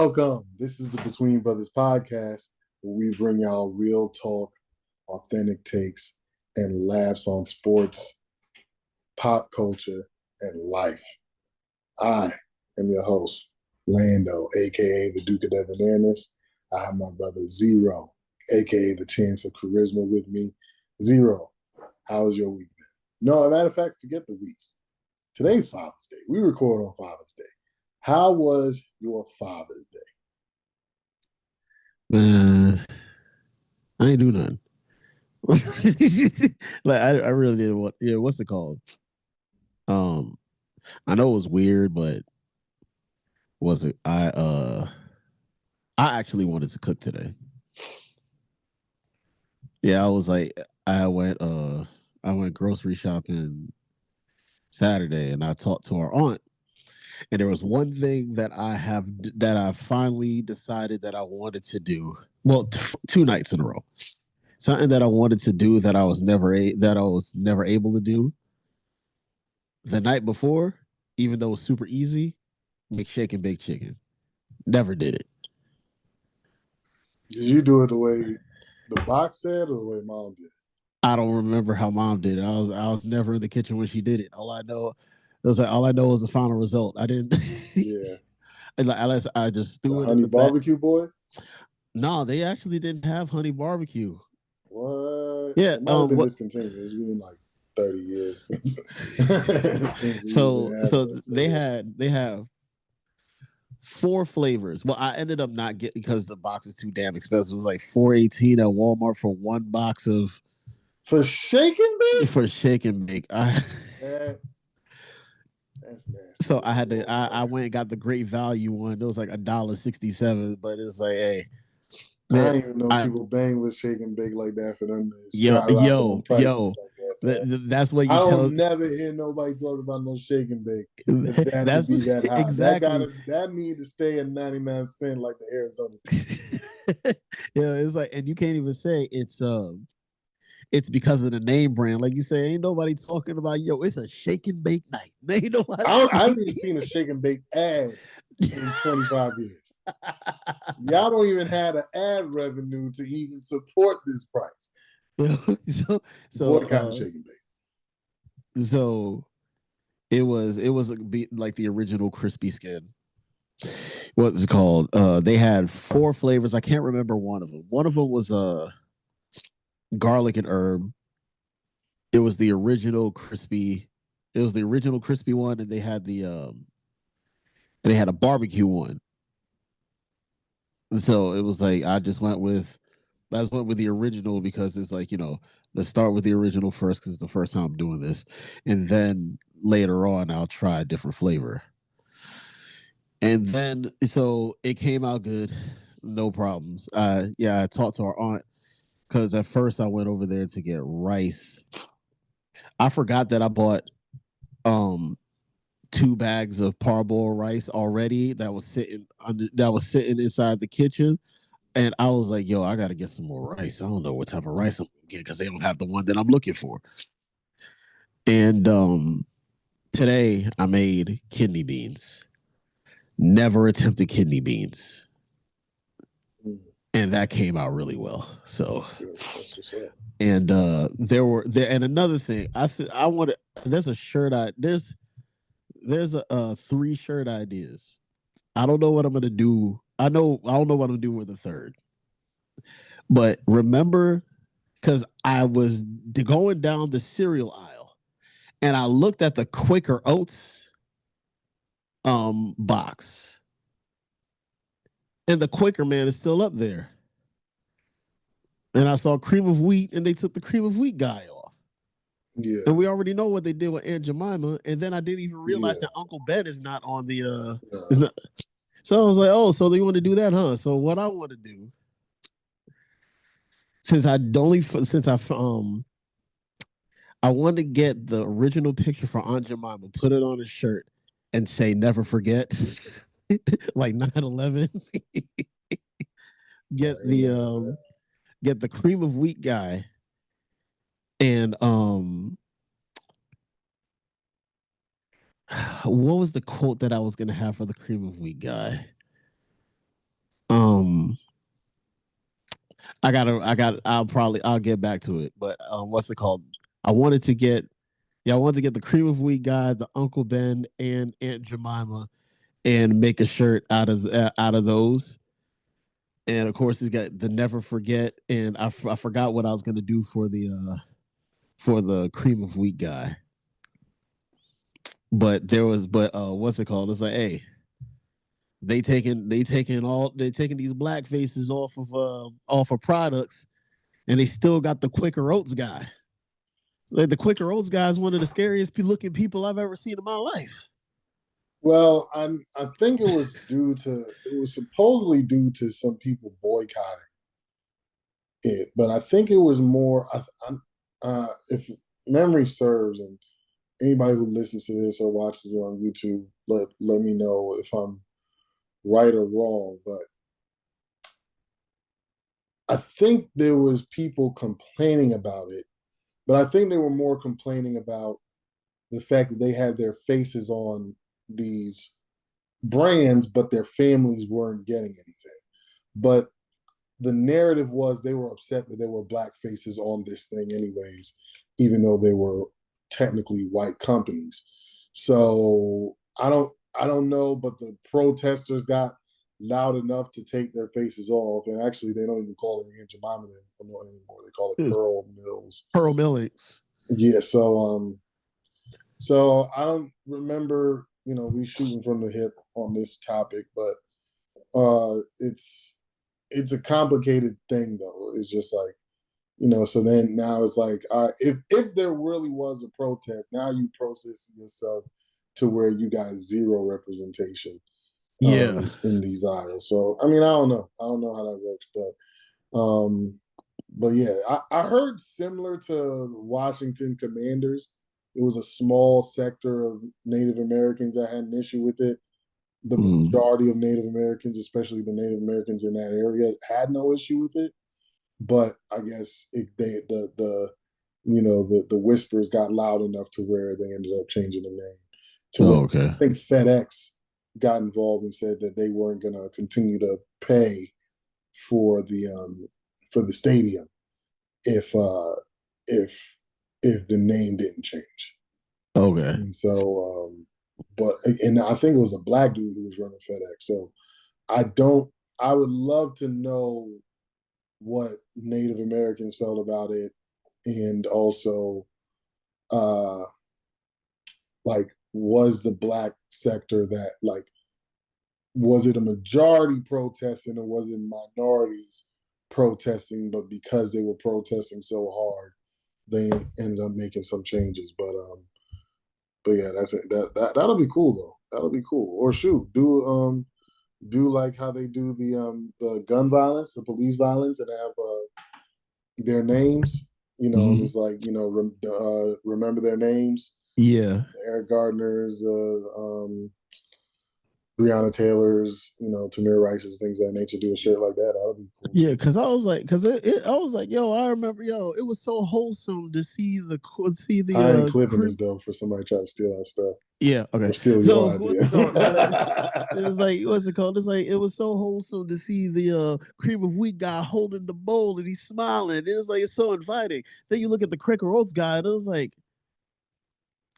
Welcome. This is the Between Brothers podcast where we bring y'all real talk, authentic takes, and laughs on sports, pop culture, and life. I am your host, Lando, aka the Duke of Debonairness. I have my brother Zero, aka the Chance of Charisma, with me. Zero, how has your week been? No, as a matter of fact, forget the week. Today's Father's Day. We record on Father's Day. How was your Father's Day? Man, I ain't do nothing. I really didn't want. Yeah, what's it called? Um, I know it was weird, but was it? I actually wanted to cook today. Yeah, I was like, I went I went grocery shopping Saturday, and I talked to our aunt, and there was one thing that I finally decided that I wanted to do. Well, two nights in a row. Something that I wanted to do that I was never able to do the night before, even though it was super easy. Make shake and bake chicken. Never did it. Did you do it the way the box said or the way mom did it? I don't remember how mom did it. I was never in the kitchen when she did it. All I know was the final result. I didn't. Yeah. Unless I just The threw it in honey the back. barbecue boy? No, they actually didn't have honey barbecue. What? Yeah. It might have been What? discontinued. It's been like 30 years since, since we've So been having so it. So they yeah. have four flavors. Well, I ended up not getting because the box is too damn expensive. It was like $4.18 at Walmart for one box of For shake and bake? for shake and bake. That, that's So nasty I as had to. Lord I fire. went and got the great value one. It was like $1.67, but it's like, hey, I man, didn't even know I people bang with shake and bake like that for them to yo skyrocket on yo prices yo. like that, bro. That's what I you tell. don't never hear nobody talk about no shake and bake for that to That's be that high. exactly. That need to stay at 99 cents like the Arizona. Yeah, it's like, and you can't even say it's because of the name brand. Like you say, ain't nobody talking about it's a shake and bake night. Ain't nobody. I haven't even seen a shake and bake ad in 25 years. Y'all don't even have an ad revenue to even support this price. so so What kind of shake and bake? so it was like the original crispy skin. What's it called? They had four flavors. I can't remember one of them. One of them was garlic and herb. It was the original crispy. It was the original crispy one, and they had a barbecue one. So it was like I just went with the original because it's like, let's start with the original first because it's the first time I'm doing this, and then later on I'll try a different flavor. And then so it came out good, no problems. Yeah, I talked to our aunt because at first I went over there to get rice. I forgot that I bought um 2 bags of parboiled rice already that was sitting inside the kitchen. And I was like, yo, I gotta get some more rice. I don't know what type of rice I'm gonna get because they don't have the one that I'm looking for. And today I made kidney beans. Never attempted kidney beans. Mm, And that came out really well. So that's good. That's what's up. and there and another thing, I want to there's a shirt I there's a 3 shirt ideas. I don't know what I'm gonna do. I don't know what I'm gonna do with the third. But remember, because I was going down the cereal aisle and I looked at the Quaker Oats box, and the Quaker man is still up there. And I saw cream of wheat, and they took the cream of wheat guy off. Yeah. And we already know what they did with Aunt Jemima. And then I didn't even realize Yeah. that Uncle Ben is not on the is Nah. not. So I was like, oh, so they want to do that, huh? So what I want to do, since I want to get the original picture for Aunt Jemima, put it on a shirt, and say "Never forget," like 9/11. I get ain't the mad at that. get the cream of wheat guy, and what was the quote that I was gonna have for the cream of wheat guy? Um, I'll get back to it. But what's it called? I wanted to get, yeah, I wanted to get the cream of wheat guy, the Uncle Ben, and Aunt Jemima, and make a shirt out of those. And of course, he's got the never forget. And I forgot what I was gonna do for the cream of wheat guy. But there was, but what's it called? It's like, hey, they taking these black faces off of products, and they still got the Quaker Oats guy. Like the Quaker Oats guy is one of the scariest looking people I've ever seen in my life. Well, I think it was supposedly due to some people boycotting it, but I think it was more. If memory serves, and anybody who listens to this or watches it on YouTube, let me know if I'm right or wrong. But I think there was people complaining about it, but I think they were more complaining about the fact that they had their faces on these brands, but their families weren't getting anything. But the narrative was they were upset that there were black faces on this thing anyways, even though they were technically white companies. So I don't know, but the protesters got loud enough to take their faces off. And actually they don't even call it Aunt Jemima anymore. They call it It was Pearl Mills. Pearl Millings. Yeah, so I don't remember, we shooting from the hip on this topic, but it's a complicated thing though. It's just like, so then now it's like, if there really was a protest, now you process yourself to where you got zero representation Yeah. in these aisles. So I mean, I don't know how that works, but yeah, I heard similar to Washington Commanders. It was a small sector of Native Americans that had an issue with it. The Mm. majority of Native Americans, especially the Native Americans in that area, had no issue with it. But I guess the whispers got loud enough to where they ended up changing the name to where Oh, okay. I think FedEx got involved and said that they weren't going to continue to pay for the stadium if if if the name didn't change. Okay. And so, but and I think it was a black dude who was running FedEx. So I don't. I would love to know what Native Americans felt about it, and also, uh, like, was the black sector that like was it a majority protesting or was it minorities protesting? But because they were protesting so hard, they ended up making some changes. But yeah, that's it. That'll be cool though. That'll be cool. Or shoot, do like how they do the gun violence, the police violence, and have their names. And Mm-hmm. it's like remember their names. Yeah. Eric Gardner's, Breonna Taylor's, Tamir Rice's, things of that nature. Do a shirt like that. That would be cool Yeah, too. because I was like, I was like, yo, I remember, yo, it was so wholesome to see the I ain't clipping crew. this though for somebody trying to steal that stuff Yeah, okay. or steal So your what's idea. it called? It's like what's it called? It's like it was so wholesome to see the cream of wheat guy holding the bowl and he's smiling. It's like it's so inviting. Then you look at the Quaker Oats guy, and it was like,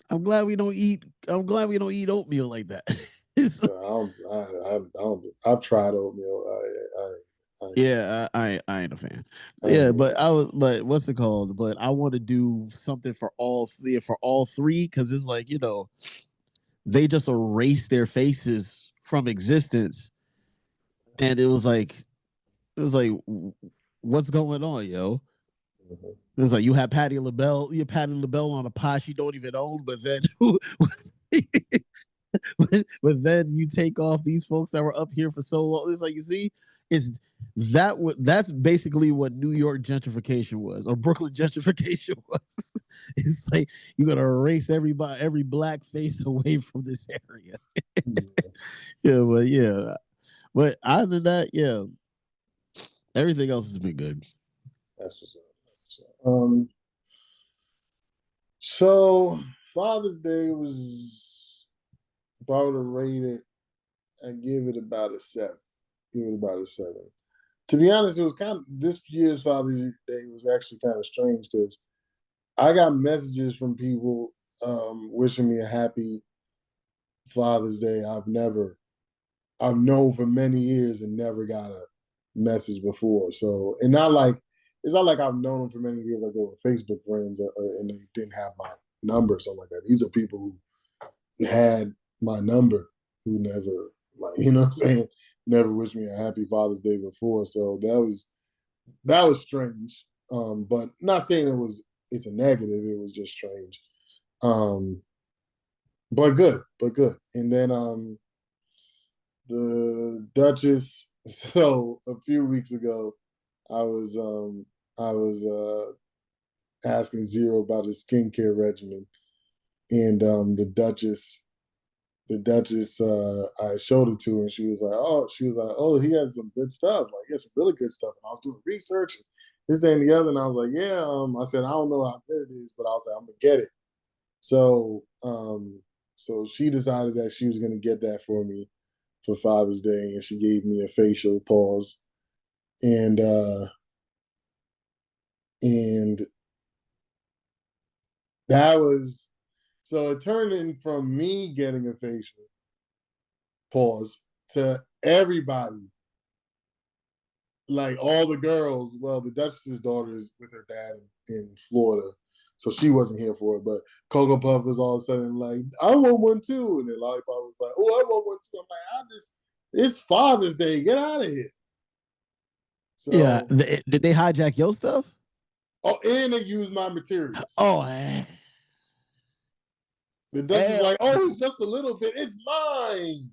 I'm glad we don't eat oatmeal like that. It's, I've tried oatmeal. yeah, I ain't a fan. I ain't Yeah, with but it. I was, but what's it called? But I want to do something for all three because it's like they just erase their faces from existence, and it was like what's going on, yo? Mhm. It was like you Patty LaBelle on a pot you don't even own, but then but then you take off these folks that were up here for so long. It's like you see, it's that's basically what New York gentrification was, or Brooklyn gentrification was. It's like you gotta erase every black face away from this area. Yeah, Yeah, but other than that, yeah, everything else has been good. that's what's up. So Father's Day was, if I were to rate it, I'd give it about a 7. Give it about a 7. To be honest, it was kind of this year's Father's Day was actually kind of strange because I got messages from people wishing me a happy Father's Day. I've known for many years and never got a message before. So, and not like it's not like I've known them for many years, like they were Facebook friends, and they didn't have my number or something like that. These are people who had my number who never, like, you know what I'm saying, never wished me a happy Father's Day before. So that was strange. But not saying it's a negative. It was just strange. Um, but good, but good. And then the Duchess. So a few weeks ago, I was asking Zero about his skincare regimen, and the Duchess, I showed it to her, and she was like, oh, he has some good stuff, like he has some really good stuff. And I was doing research, and this, that, and the other, and I was like, yeah. I said, I don't know how good it is, but I was like, I'm gonna get it. So, so she decided that she was gonna get that for me for Father's Day, and she gave me a facial pause, and and that was so it turned in from me getting a facial pause to everybody, like all the girls. Well, the Duchess's daughter is with her dad in Florida, so she wasn't here for it. But Cocoa Puff was all of a sudden like, "I want one too," and then Lollipop was like, "Oh, I want one too." I'm like, it's Father's Day. Get out of here. Yeah. So, Did they hijack your stuff? oh, and they used my materials. Oh, The Duchess is hell. like, "Oh, it's just a little bit. It's mine.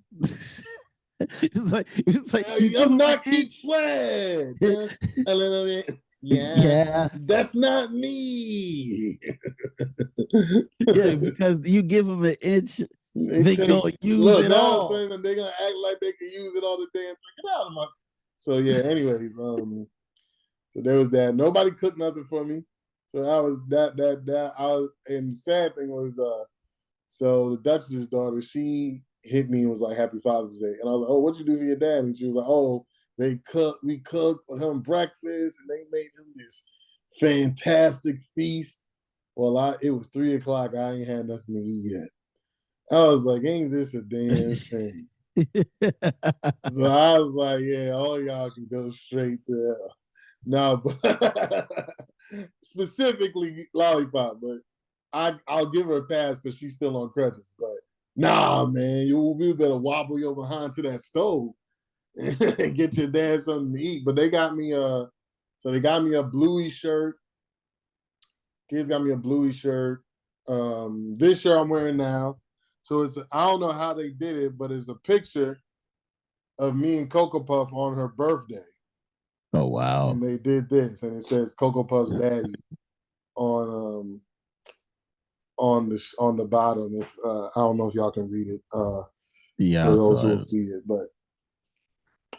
It's like you give I'm them not an Keith Sweat. inch. Just a little bit. Yeah, Yeah. that's not me." Yeah, because you give them an inch, They they take gonna use look it now. I'm all. saying they're gonna act like they can use it all the day and take it out of my. So yeah. Anyways, so there was that. Nobody cooked nothing for me. So I was that I was, and the sad thing was, so the Duchess's daughter, she hit me and was like, "Happy Father's Day," and I was like, "Oh, what'd you do for your dad?" And she was like, "Oh, we cooked for him breakfast, and they made him this fantastic feast." Well, it was 3 o'clock. I ain't had nothing to eat yet. I was like, "Ain't this a damn shame?" So I was like, "Yeah, all y'all can go straight to hell." No, but specifically Lollipop, but I'll give her a pass because she's still on crutches. But nah, man, you better wobble your behind to that stove and get your dad something to eat. But they got me so they got me a bluey shirt. Kids got me a bluey shirt. This shirt I'm wearing now. So I don't know how they did it, but it's a picture of me and Cocoa Puff on her birthday. Oh wow. And they did this, and it says Cocoa Puff's daddy on on the bottom. If I don't know if y'all can read it, Yeah, for I those saw who will it. see it,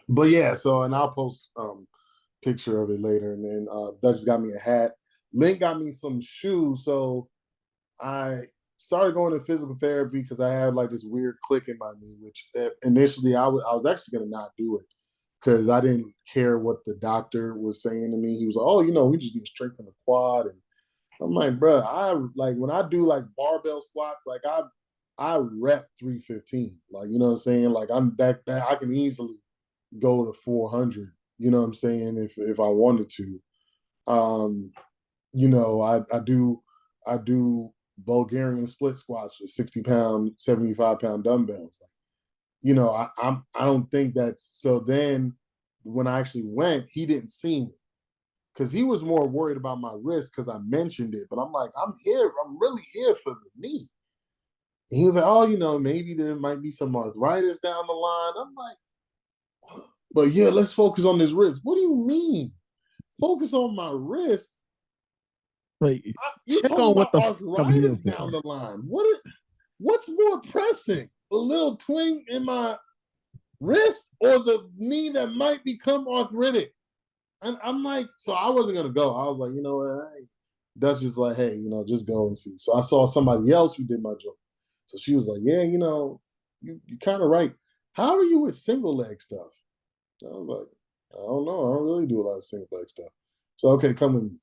but yeah. So, and I'll post picture of it later. And then Dutch got me a hat. Link got me some shoes. So I started going to physical therapy because I had like this weird click in my knee, which initially I was actually gonna not do it because I didn't care what the doctor was saying to me. He was like, "Oh, we just need to strengthen the quad." And I'm like, "Bro, I like when I do like barbell squats, like I rep 315. Like, you know what I'm saying? Like I'm that I can easily go to 400, you know what I'm saying, if I wanted to. Um, I do Bulgarian split squats with 60-pound, 75-pound dumbbells. Like, I don't think that's so. Then when I actually went, he didn't see me because he was more worried about my wrist because I mentioned it. But I'm like, I'm here. I'm really here for the knee. And he was like, oh, maybe there might be some arthritis down the line. I'm like, but yeah, let's focus on this wrist. What do you mean? Focus on my wrist? Like, You check talking on what about the fuck I'm here arthritis down for. the line? What's more pressing? A little twing in my wrist or the knee that might become arthritic? And I'm like, so I wasn't gonna go. I was like, you know what? Dutch is like, hey, just go and see. So I saw somebody else who did my job. So she was like, yeah, you kind of right. How are you with single leg stuff? I was like, I don't know. I don't really do a lot of single leg stuff. So okay, come with me.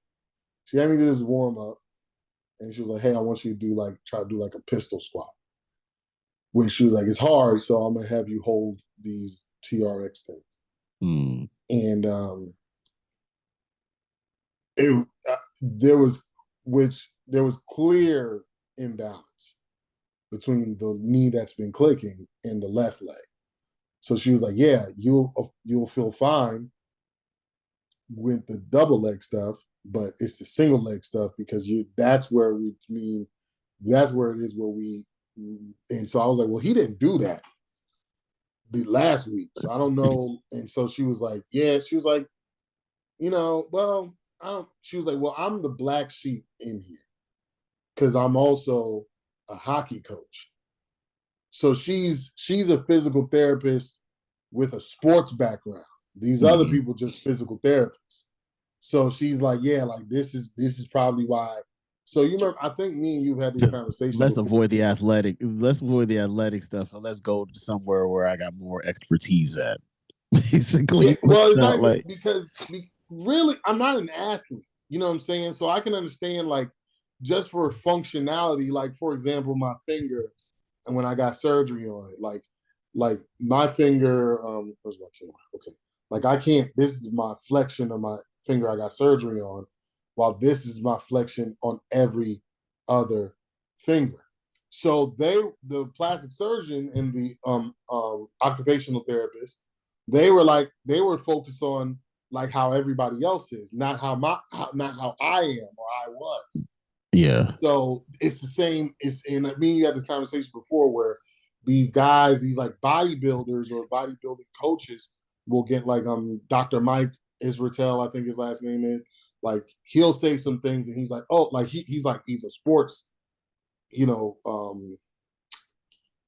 She had me do this warm up, and she was like, "Hey, I want you to do like try to do like a pistol squat." Which she was like, "It's hard, so I'm gonna have you hold these TRX things." Mm. And it there was there was clear imbalance between the knee that's been clicking and the left leg. So she was like, "Yeah, you'll feel fine with the double leg stuff, but it's the single leg stuff because you that's where we mean that's where it is where we." And so I was like, "Well, he didn't do that the last week, so I don't know." And so she was like, "Yeah," she was like, well, I don't. She was like, "Well, I'm the black sheep in here because I'm also a hockey coach." So she's a physical therapist with a sports background. These other Mm. people just physical therapists. So she's like, "Yeah, like this is probably why." So you remember, I think me and you've had this So conversation let's before. avoid the athletic. Let's avoid the athletic stuff, and let's go to somewhere where I got more expertise at. Yeah, Basically, what well, it it's not sound even like. because really, I'm not an athlete. You know what I'm saying? So I can understand like just for functionality, like for example, my finger, and when I got surgery on it, like my finger, where's my camera? Okay, like I can't. This is my flexion of my finger I got surgery on, while this is my flexion on every other finger. So the plastic surgeon and the occupational therapist, they were focused on like how everybody else is, not not how I am or I was. Yeah. So it's the same. It's and me and you had this conversation before where these guys, these like bodybuilders or bodybuilding coaches, will get like Dr. Mike Israel, I think his last name is. Like he'll say some things and he's like, oh, like he's like he's a sports, you know,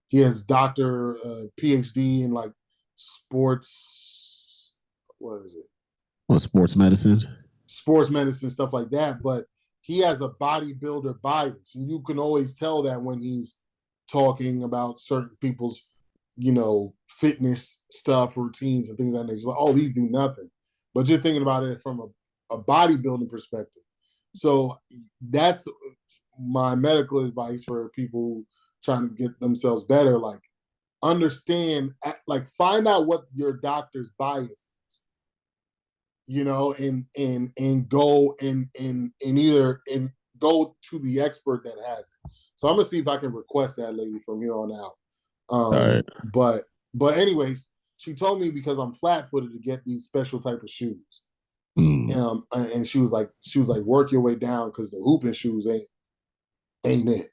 he has doctor PhD in like sports. What is it? Well, sports medicine. Sports medicine, stuff like that. But he has a bodybuilder bias, and you can always tell that when he's talking about certain people's, fitness stuff, routines, and things like that. He's like, oh, these do nothing. But you're thinking about it from a bodybuilding perspective. So that's my medical advice for people trying to get themselves better. Like, understand, like, find out what your doctor's bias, and go and either and go to the expert that has it. So I'm gonna see if I can request that lady from here on out. All right. But anyways, she told me because I'm flat footed to get these special type of shoes. Mm. And she was like, work your way down because the hooping shoes ain't it,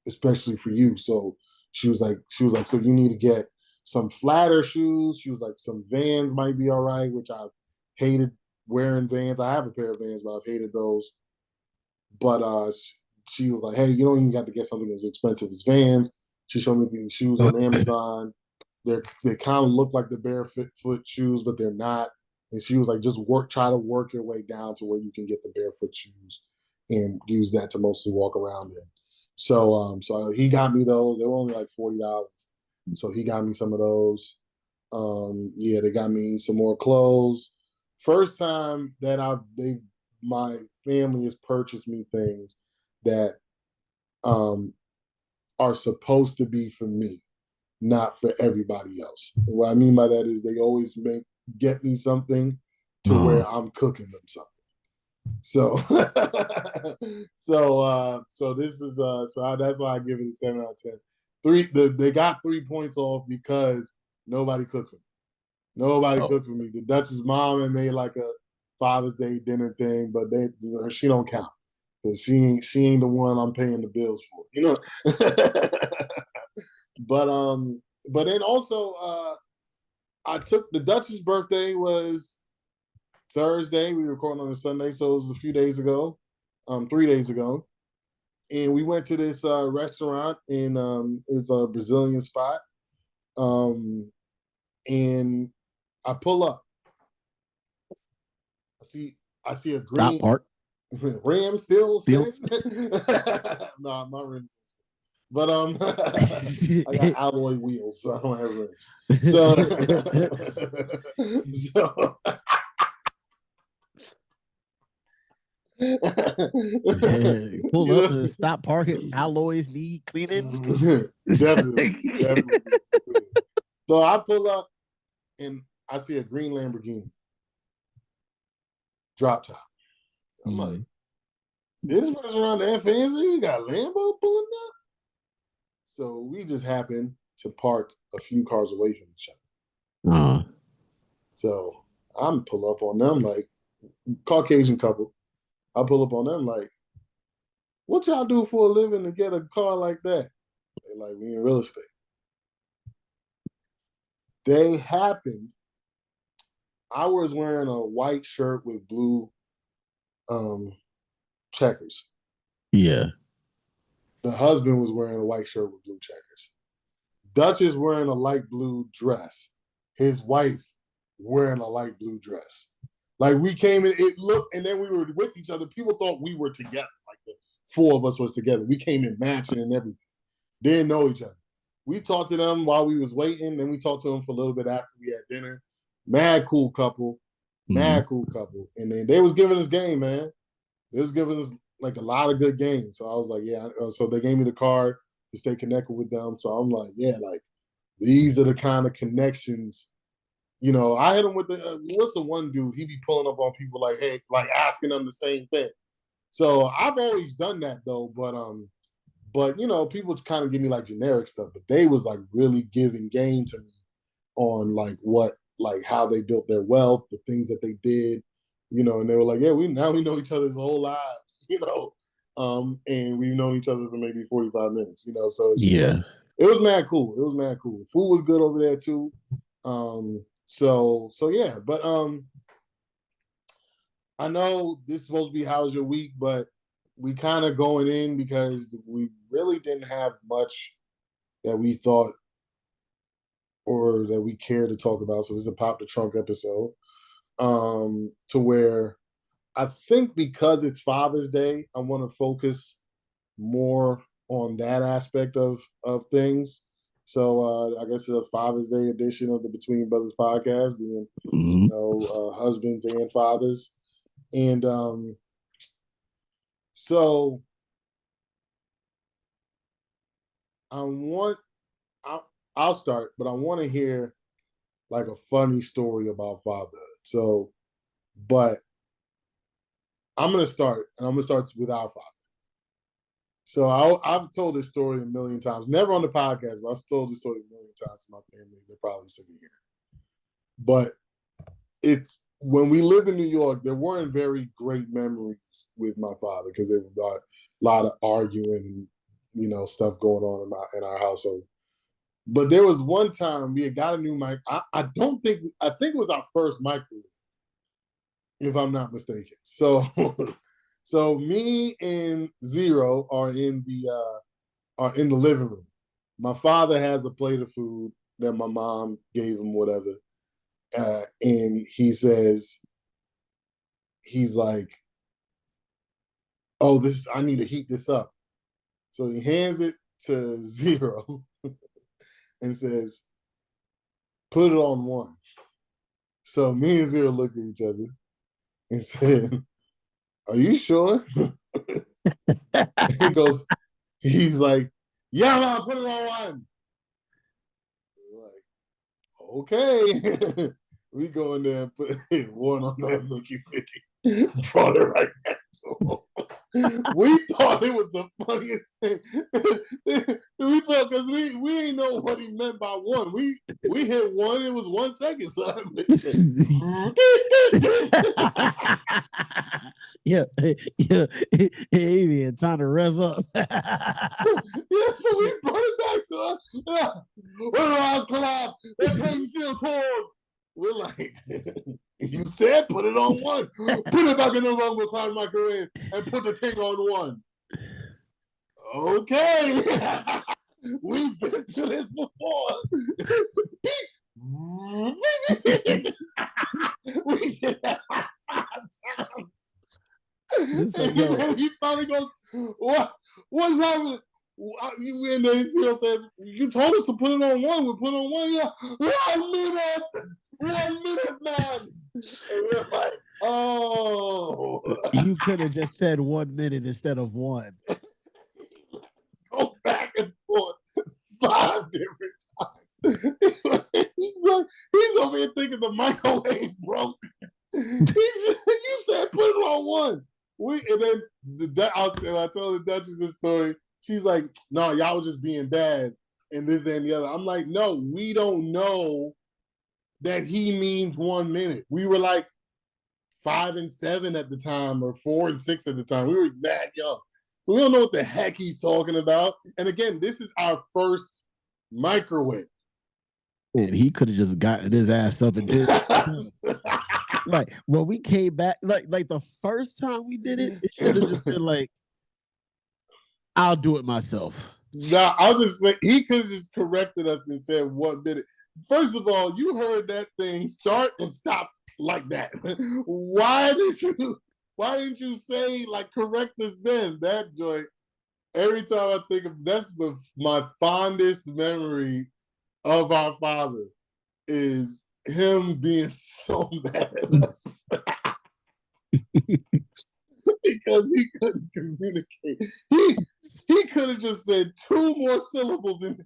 especially for you. So she was like, so you need to get some flatter shoes. She was like, some Vans might be all right, which I've hated wearing Vans. I have a pair of Vans, but I've hated those. But she was like, hey, you don't even got to get something as expensive as Vans. She showed me these shoes on Amazon. They kind of look like the barefoot shoes, but they're not. And she was like, just try to work your way down to where you can get the barefoot shoes and use that to mostly walk around in. So he got me those. They were only like $40. So he got me some of those. Yeah, they got me some more clothes. First time that my family has purchased me things that um are supposed to be for me, not for everybody else. What I mean by that is they always get me something to Oh. where I'm cooking them something. So so this is that's why I give it a 7 out of 10. They got 3 points off because nobody cooked for me. Nobody Oh. cooked for me. The Dutch's mom had made like a Father's Day dinner thing, but she don't count because she ain't the one I'm paying the bills for. But but then also I took the Dutch's birthday was Thursday. We recording on a Sunday, so it was a few days ago, 3 days ago, and we went to this restaurant in it's a Brazilian spot, um, and I pull up. I see a Stop green park. rim still Steals. spinning. No, my rim's. But I got alloy wheels, so I don't have rims. So, so Pull you up know, and stop parking. Alloys need cleaning. definitely, definitely. So I pull up and I see a green Lamborghini drop top. I'm like, this restaurant that fancy? We got Lambo pulling up. So we just happened to park a few cars away from each other. So I'm pull up on them like Caucasian couple. I pull up on them like, what y'all do for a living to get a car like that? They're like, we in real estate. They happened. I was wearing a white shirt with blue checkers. Yeah. The husband was wearing a white shirt with blue checkers. Dutch is wearing a light blue dress. His wife wearing a light blue dress. Like we came in, it looked, and then we were with each other. People thought we were together. Like the four of us was together. We came in matching and everything. Didn't know each other. We talked to them while we was waiting. Then we talked to them for a little bit after we had dinner. Mad cool couple. Mad cool couple. And then they was giving us game, man. They was giving us like a lot of good games. So I was like, yeah. So they gave me the card to stay connected with them. So I'm like, yeah, like these are the kind of connections. You know, I hit him with the what's the one dude? He be pulling up on people like, hey, like asking them the same thing. So I've always done that though, but you know, people kind of give me like generic stuff, but they was like really giving game to me on like what, like how they built their wealth, the things that they did, you know, and they were like, yeah, we know each other's whole lives, you know, and we've known each other for maybe 45 minutes, you know, so it's just like, it was mad cool. It was mad cool. The food was good over there too. So yeah, but I know this is supposed to be how's your week, but we kind of going in because we really didn't have much that we thought or that we care to talk about. So this is a pop the trunk episode. To where I think because it's Father's Day, I want to focus more on that aspect of things. So I guess it's a Father's Day edition of the Between Brothers podcast, being you know husbands and fathers, and so I want I'll start, but I want to hear like a funny story about fatherhood. So, but I'm gonna start, and I'm gonna start with our father. So I've told this story a million times, never on the podcast, but I've told this story a million times to my family. They're probably sick of hearing. But it's when we lived in New York, there weren't very great memories with my father because there was a lot of arguing, you know, stuff going on in our household. But there was one time we had got a new mic. I think it was our first microwave, if I'm not mistaken. So so me and Zero are in the living room. My father has a plate of food that my mom gave him, whatever. And he's like, oh, I need to heat this up. So he hands it to Zero and says, put it on one. So me and Zero looked at each other and said, are you sure? He's like, yeah, man, put it on one. We're like, okay. We go in there and put one on that Nookie 50. Brought it right back to him. We thought it was the funniest thing. We thought because we ain't know what he meant by one. We hit one, it was 1 second. So yeah, yeah, Amy and time to rev up. yeah, so we brought it back to us. Yeah. When our eyes collapse, that pain still cold. We're like, you said put it on one. Put it back in the room with cloud microwave and put the thing on one. Okay. We've been through this before. We did that 5 times. And then he finally goes, what's happening? And then Cyril says, "You told us to put it on one. We put it on one. Yeah, 1 minute, 1 minute, man." And we're like, "Oh." You could have just said 1 minute instead of one. Go back and forth 5 different times. He's over here thinking the microwave broke. You said put it on one. And then I told the Duchess this story. She's like, "No, y'all was just being bad and this and the other." I'm like, "No, we don't know that he means 1 minute." We were like 5 and 7 at the time, or 4 and 6 at the time. We were mad young. So we don't know what the heck he's talking about. And again, this is our first microwave. And he could have just gotten his ass up and did it. Like when we came back, like the first time we did it, it should have just been like, "I'll do it myself." Nah, I'll just say he could have just corrected us and said 1 minute. First of all, you heard that thing start and stop like that. Why didn't you say, like, correct us then? That joint, every time I think of, that's my fondest memory of our father is him being so mad at us. Because he couldn't communicate. He could have just said 2 more syllables in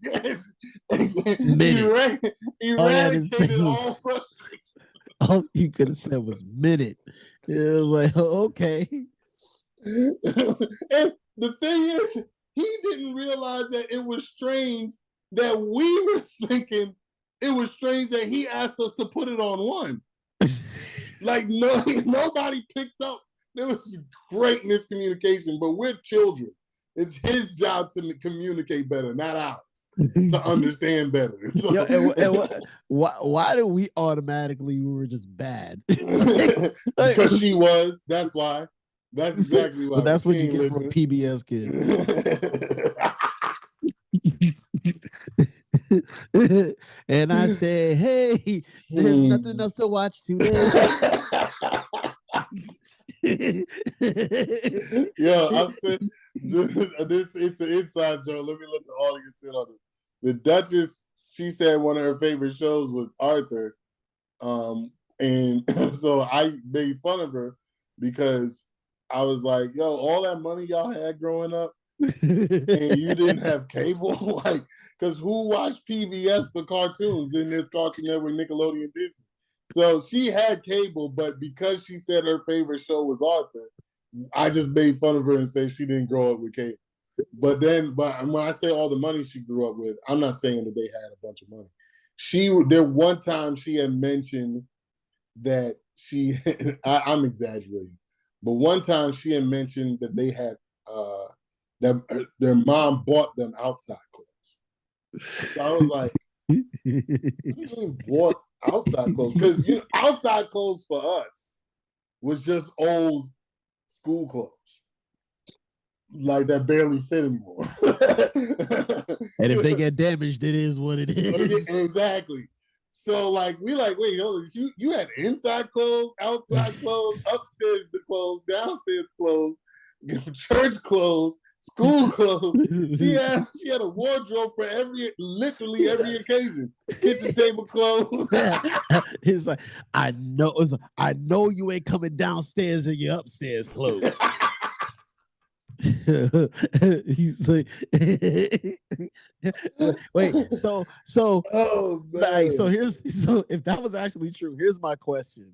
Minute. eradicated all frustration. All you could have said was minute. It was like, oh, okay. And the thing is, he didn't realize that it was strange that we were thinking it was strange that he asked us to put it on one. Like, nobody picked up. There was great miscommunication, but we're children. It's his job to communicate better, not ours, to understand better. So, why do we automatically, we were just bad? Because she was. That's why. That's exactly why. But that's what you get from a PBS kid. And I said, "Hey, there's nothing else to watch today." Yo, I'm saying this. It's an inside joke. Let me let the audience in on it. The Duchess, she said one of her favorite shows was Arthur, and so I made fun of her because I was like, "Yo, all that money y'all had growing up, and you didn't have cable, like, because who watched PBS for cartoons in this Cartoon Network, Nickelodeon, Disney?" So she had cable, but because she said her favorite show was Arthur, I just made fun of her and say she didn't grow up with cable. But when I say all the money she grew up with, I'm not saying that they had a bunch of money. There one time she had mentioned that I'm exaggerating, but one time she had mentioned that they had that their mom bought them outside clothes. So I was like, what do you mean bought outside clothes? Because outside clothes for us was just old school clothes, like that barely fit anymore. And if they get damaged, it is what it is. Exactly. So like we like, wait, you had inside clothes, outside clothes, upstairs clothes, downstairs clothes, church clothes, school clothes. She had a wardrobe for literally every occasion. Kitchen table clothes. It's like, I know you ain't coming downstairs in your upstairs clothes. He's like, wait, so oh man. Like, so if that was actually true, here's my question.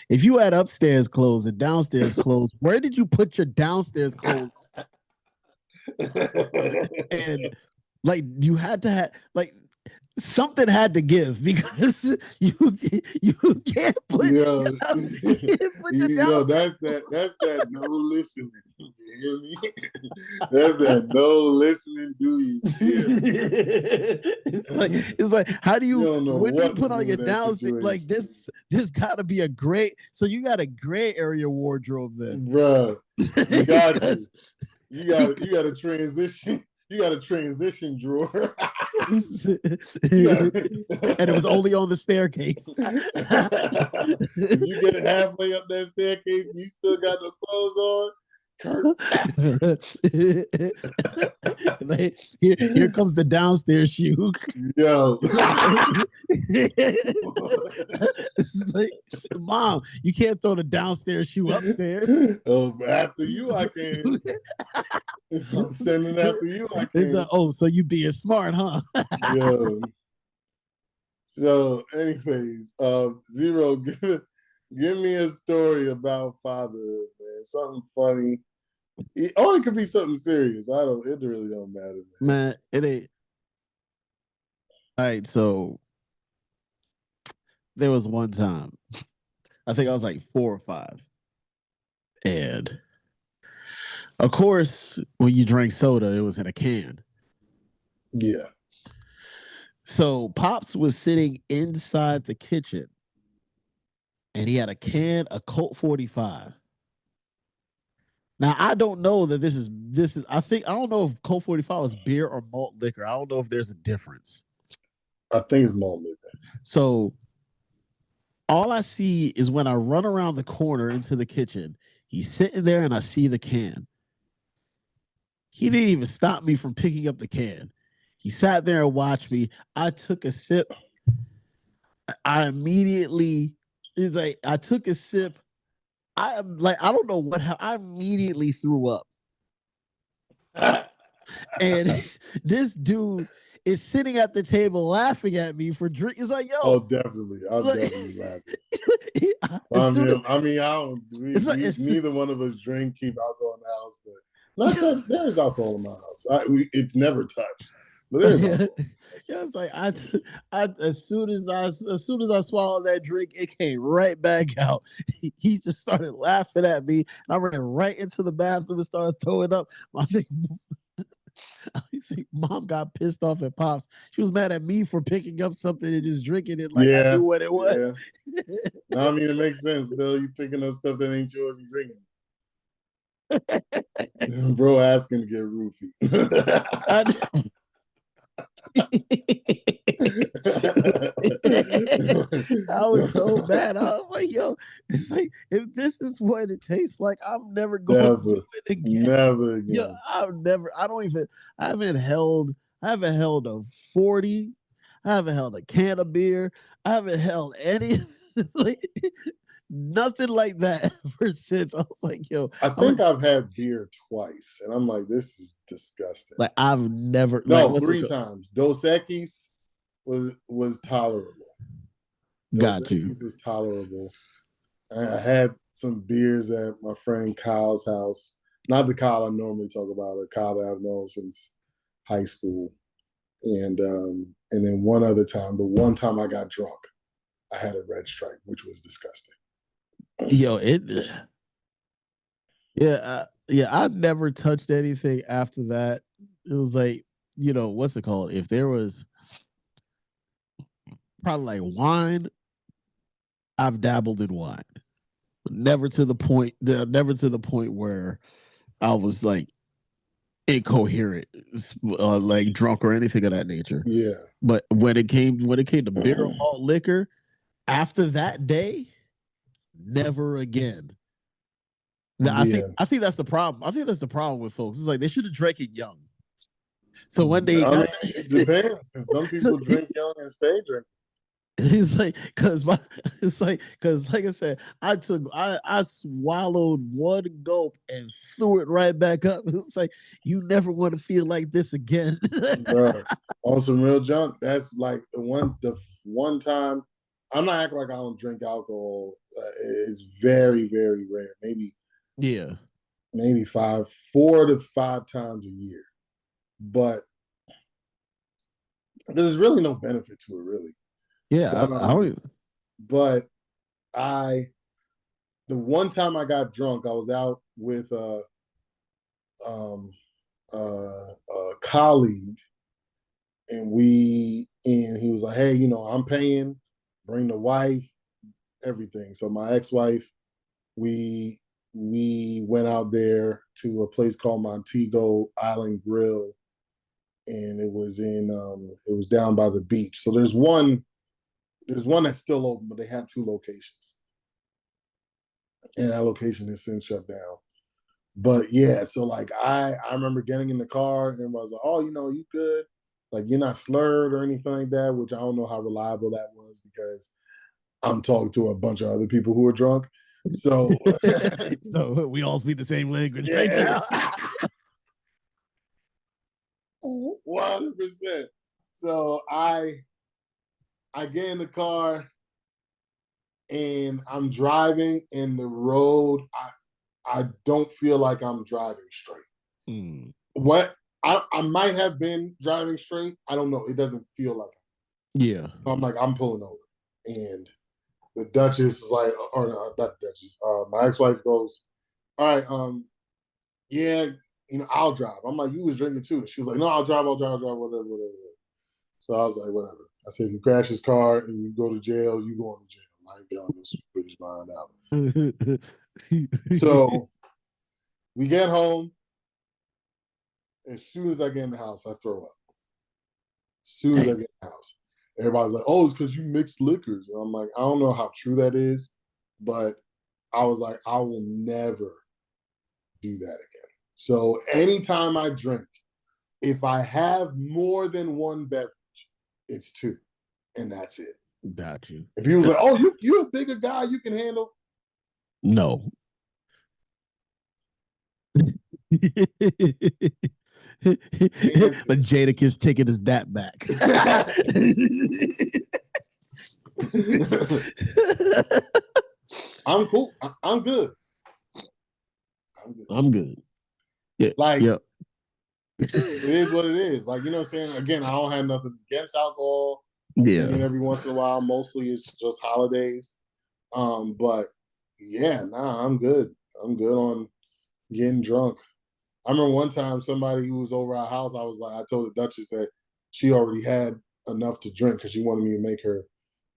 If you had upstairs clothes and downstairs clothes, where did you put your downstairs clothes? And like you had to have like something had to give because you can't put that's that no listening. You hear me? That's that no listening. Do you hear me? It's like how do you when you put on your downstairs like this gotta be a great, so you got a gray area wardrobe then, bro. You got to. You got a transition. You got a transition drawer. And it was only on the staircase. If you get halfway up that staircase and you still got no clothes on, Kurt. Like, here comes the downstairs shoe. Yo. It's like, Mom, you can't throw the downstairs shoe upstairs. Oh, after you, I can. I'm sending after you, I It's can. like, oh, so you being smart, huh? Yeah. So, anyways, Zero, give me a story about fatherhood, man. Something funny. Or it could be something serious. It really don't matter, Man, it ain't. All right, so there was one time, I think I was like 4 or 5. And of course, when you drank soda, it was in a can. Yeah. So Pops was sitting inside the kitchen and he had a can of Colt 45. Now I don't know that this is I don't know if Colt 45 was beer or malt liquor. I don't know if there's a difference. I think it's malt liquor. So all I see is when I run around the corner into the kitchen, he's sitting there and I see the can. He didn't even stop me from picking up the can. He sat there and watched me. I took a sip. I immediately, it's like, I took a sip. I don't know what happened. I immediately threw up. And this dude is sitting at the table laughing at me for drink. It's like, yo. Oh, definitely. I'm Look, definitely laughing. as soon as, I don't. it's like, Neither one of us keep alcohol in the house, but not that there is alcohol in my house. It's never touched, but there is alcohol. Yeah, it's like as soon as I swallowed that drink, it came right back out. He just started laughing at me, and I ran right into the bathroom and started throwing up. I think Mom got pissed off at Pops. She was mad at me for picking up something and just drinking it like I knew what it was. Yeah. No, I mean it makes sense, Bill. You picking up stuff that ain't yours and drinking. Bro asking to get roofie. I was so bad. I was like, yo, it's like, if this is what it tastes like, I'm never going to do it again. Never again. Yo, I haven't held a 40. I haven't held a can of beer. I haven't held any like nothing like that ever since. I was like, yo, I think I've had beer twice, and I'm like, this is disgusting. Like I've never no 3 times. Dos Equis was tolerable. Got you. Was tolerable. I had some beers at my friend Kyle's house. Not the Kyle I normally talk about, a Kyle that I've known since high school. And then one other time, the one time I got drunk, I had a Red Stripe, which was disgusting. Yo, I never touched anything after that. It was like, what's it called? If there was probably like wine, I've dabbled in wine. Never to the point where I was like incoherent, like drunk or anything of that nature. Yeah. But when it came to beer or malt liquor, after that day, never again. Now, I think that's the problem. I think that's the problem with folks. It's like they should have drank it young. So when they it depends, because some people drink young and stay drinking. It's like because like I said, I swallowed one gulp and threw it right back up. It's like you never want to feel like this again. Bro, on some real junk. That's like the one time. I'm not acting like I don't drink alcohol. It's very, very rare. Maybe maybe 4 to 5 times a year. But there's really no benefit to it, really. Yeah, but the one time I got drunk, I was out with a colleague, and he was like, "Hey, I'm paying. Bring the wife, everything." So my ex-wife, we went out there to a place called Montego Island Grill, and it was down by the beach. So there's one that's still open, but they have 2 locations, and that location has since shut down. But yeah, so like I remember getting in the car and I was like, oh, you good? Like you're not slurred or anything like that, which I don't know how reliable that was because I'm talking to a bunch of other people who are drunk. So So we all speak the same language right yeah, now. 100%. So I get in the car and I'm driving in the road. I don't feel like I'm driving straight. What I might have been driving straight. I don't know. It doesn't feel like it. Yeah. So I'm like, I'm pulling over. And the Duchess is like, or not the Duchess, my ex-wife goes, all right, yeah, I'll drive. I'm like, you was drinking too. She was like, no, I'll drive, whatever, whatever. So I was like, whatever. I said, if you crash this car and you go to jail, you going to jail. I ain't bailing this British mind out. So we get home. As soon as I get in the house, I throw up. As soon as I get in the house. Everybody's like, oh, it's because you mixed liquors. And I'm like, I don't know how true that is, but I was like, I will never do that again. So anytime I drink, if I have more than one beverage, it's two, and that's it. Got you. And people's like, oh, you're a bigger guy, you can handle. No. But Jadakiss taking his dap back. I'm cool. I'm good. I'm good. I'm good. Yeah. Like, yep. it is what it is. Like, you know what I'm saying? Again, I don't have nothing against alcohol. I drink it Yeah. every once in a while. Mostly it's just holidays. But yeah, nah, I'm good. I'm good on getting drunk. I remember one time somebody who was over our house, I was like, I told the Duchess that she already had enough to drink because she wanted me to make her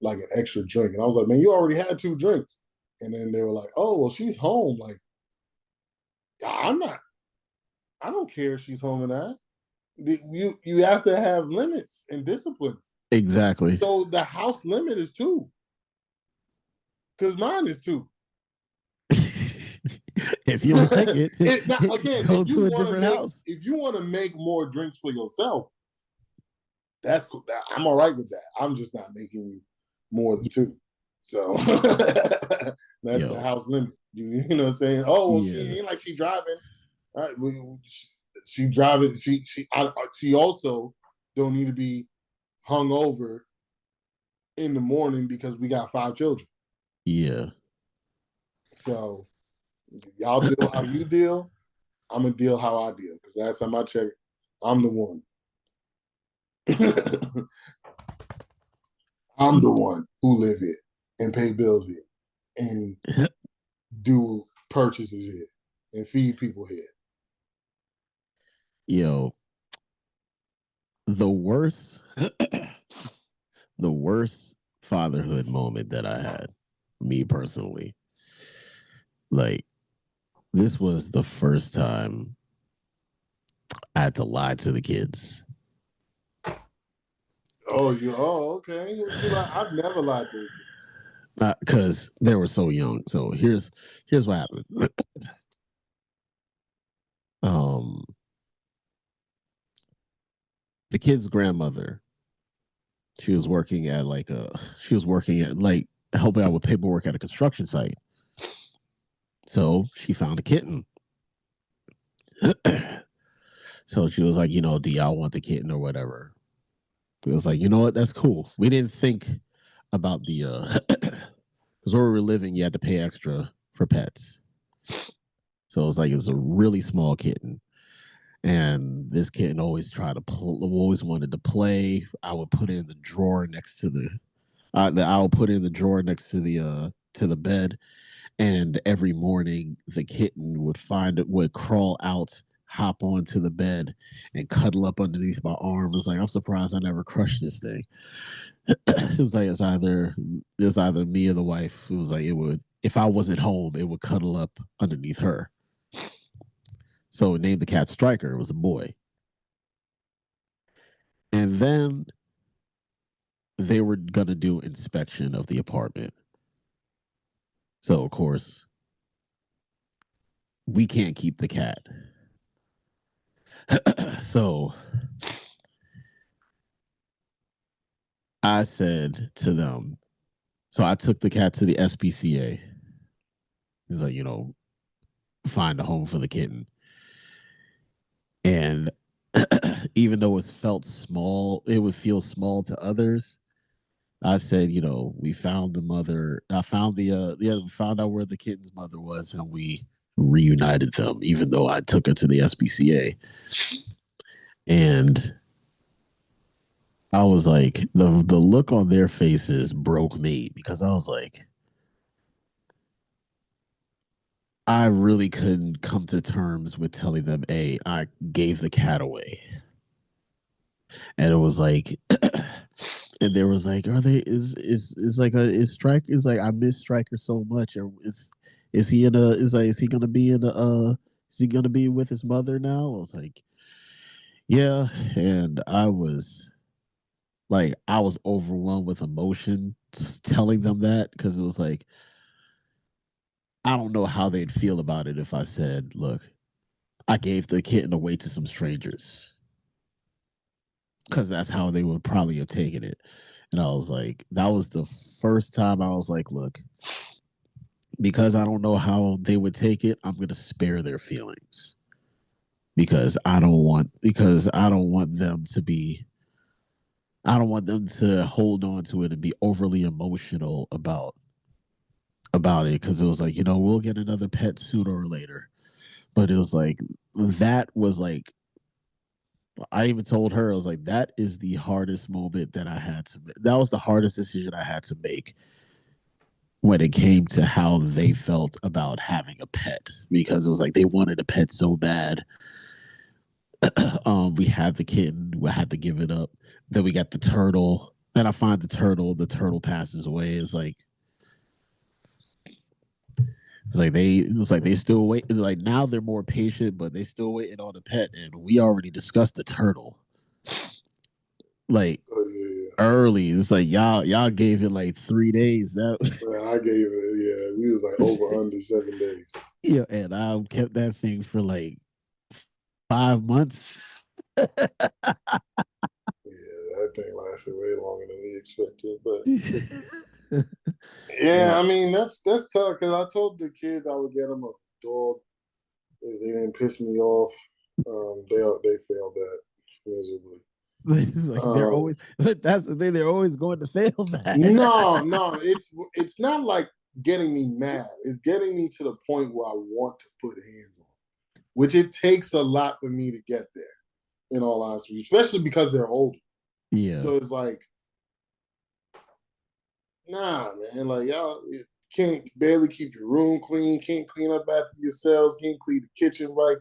like an extra drink. And I was like, man, you already had two drinks. And then they were like, oh, well, she's home. Like, I'm not, I don't care if she's home or not. You have to have limits and disciplines. Exactly. So the house limit is two. Because mine is two. If you like it, now, again, go to a different house. If you want to make more drinks for yourself, that's cool. I'm all right with that. I'm just not making you more than two. So that's the house limit. You know what I'm saying? Oh, well, she ain't like she driving. All right, she driving. She also don't need to be hung over in the morning because we got 5 children. Yeah. So y'all deal how you deal. I'm gonna deal how I deal because last time I checked, I'm the one. I'm the one who live here and pay bills here and do purchases here and feed people here. Yo, the worst, the worst fatherhood moment that I had, me personally, like this was the first time I had to lie to the kids. Okay. What you like? I've never lied to the kids. Because they were so young. So here's what happened. um, the kid's grandmother, she was working at helping out with paperwork at a construction site. So she found a kitten. So she was like, do y'all want the kitten or whatever? It was like, you know what, that's cool. We didn't think about the because where we were living, you had to pay extra for pets. So it was like it's a really small kitten. And this kitten always always wanted to play. I would put it in the drawer next to I would put it in the drawer next to the bed. And every morning the kitten would crawl out, hop onto the bed, and cuddle up underneath my arm. It was like, I'm surprised I never crushed this thing. It was like it was either me or the wife. It was like it would, if I wasn't home, it would cuddle up underneath her. So we named the cat Striker. It was a boy. And then they were gonna do inspection of the apartment. So of course, we can't keep the cat. So I said to them, so I took the cat to the SPCA. He's like, find a home for the kitten. And even though it felt small, it would feel small to others. I said, we found the mother. I found we found out where the kitten's mother was, and we reunited them. Even though I took her to the SPCA, and I was like, the look on their faces broke me because I was like, I really couldn't come to terms with telling them, "Hey, I gave the cat away," and it was like, and there was like, are they is like a is Striker is like I miss Striker so much, or is he in a is he gonna be in a is he gonna be with his mother now? I was like, yeah, and I was overwhelmed with emotion telling them that because it was like I don't know how they'd feel about it if I said, look, I gave the kitten away to some strangers because that's how they would probably have taken it. And I was like, that was the first time I was like, look, because I don't know how they would take it, I'm going to spare their feelings because I don't want them to hold on to it and be overly emotional about it because it was like, we'll get another pet sooner or later. But it was like that was like I even told her, I was like, that is the hardest moment that I had to make. That was the hardest decision I had to make when it came to how they felt about having a pet because it was like they wanted a pet so bad. We had the kitten, we had to give it up. Then we got the turtle. Then I find the turtle passes away. It's like they still wait. Like now they're more patient, but they still waiting on the pet, and we already discussed the turtle. Like Oh yeah, early. It's like y'all gave it like 3 days. That yeah. I gave it. Yeah, we was like over under 7 days. yeah, and I kept that thing for like 5 months. Yeah, that thing lasted way longer than we expected. But Yeah. yeah, I mean that's tough because I told the kids I would get them a dog if they didn't piss me off. They failed that miserably. Like they're Um, always but that's the thing, they're always going to fail that. no, it's not like getting me mad. It's getting me to the point where I want to put hands on, which it takes a lot for me to get there. In all honesty, especially because they're older. Yeah. So it's like, nah, man. Like y'all can't barely keep your room clean, can't clean up after yourselves, can't clean the kitchen right.